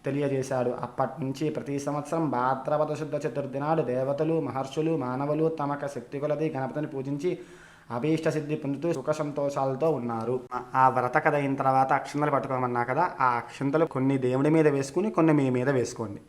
తెలియజేశాడు. అప్పటి నుంచి ప్రతి సంవత్సరం భాద్రపద శుద్ధ చతుర్థి నాడు దేవతలు, మహర్షులు, మానవులు తమక శక్తి కొలది గణపతిని పూజించి అభీష్ట సిద్ధి పొందుతూ సుఖ సంతోషాలతో ఉన్నారు. ఆ వ్రత కథ అయిన తర్వాత అక్షంతలు పట్టుకోమన్నా కదా, ఆ అక్షంతలు కొన్ని దేవుడి మీద వేసుకుని కొన్ని మీ మీద వేసుకోండి.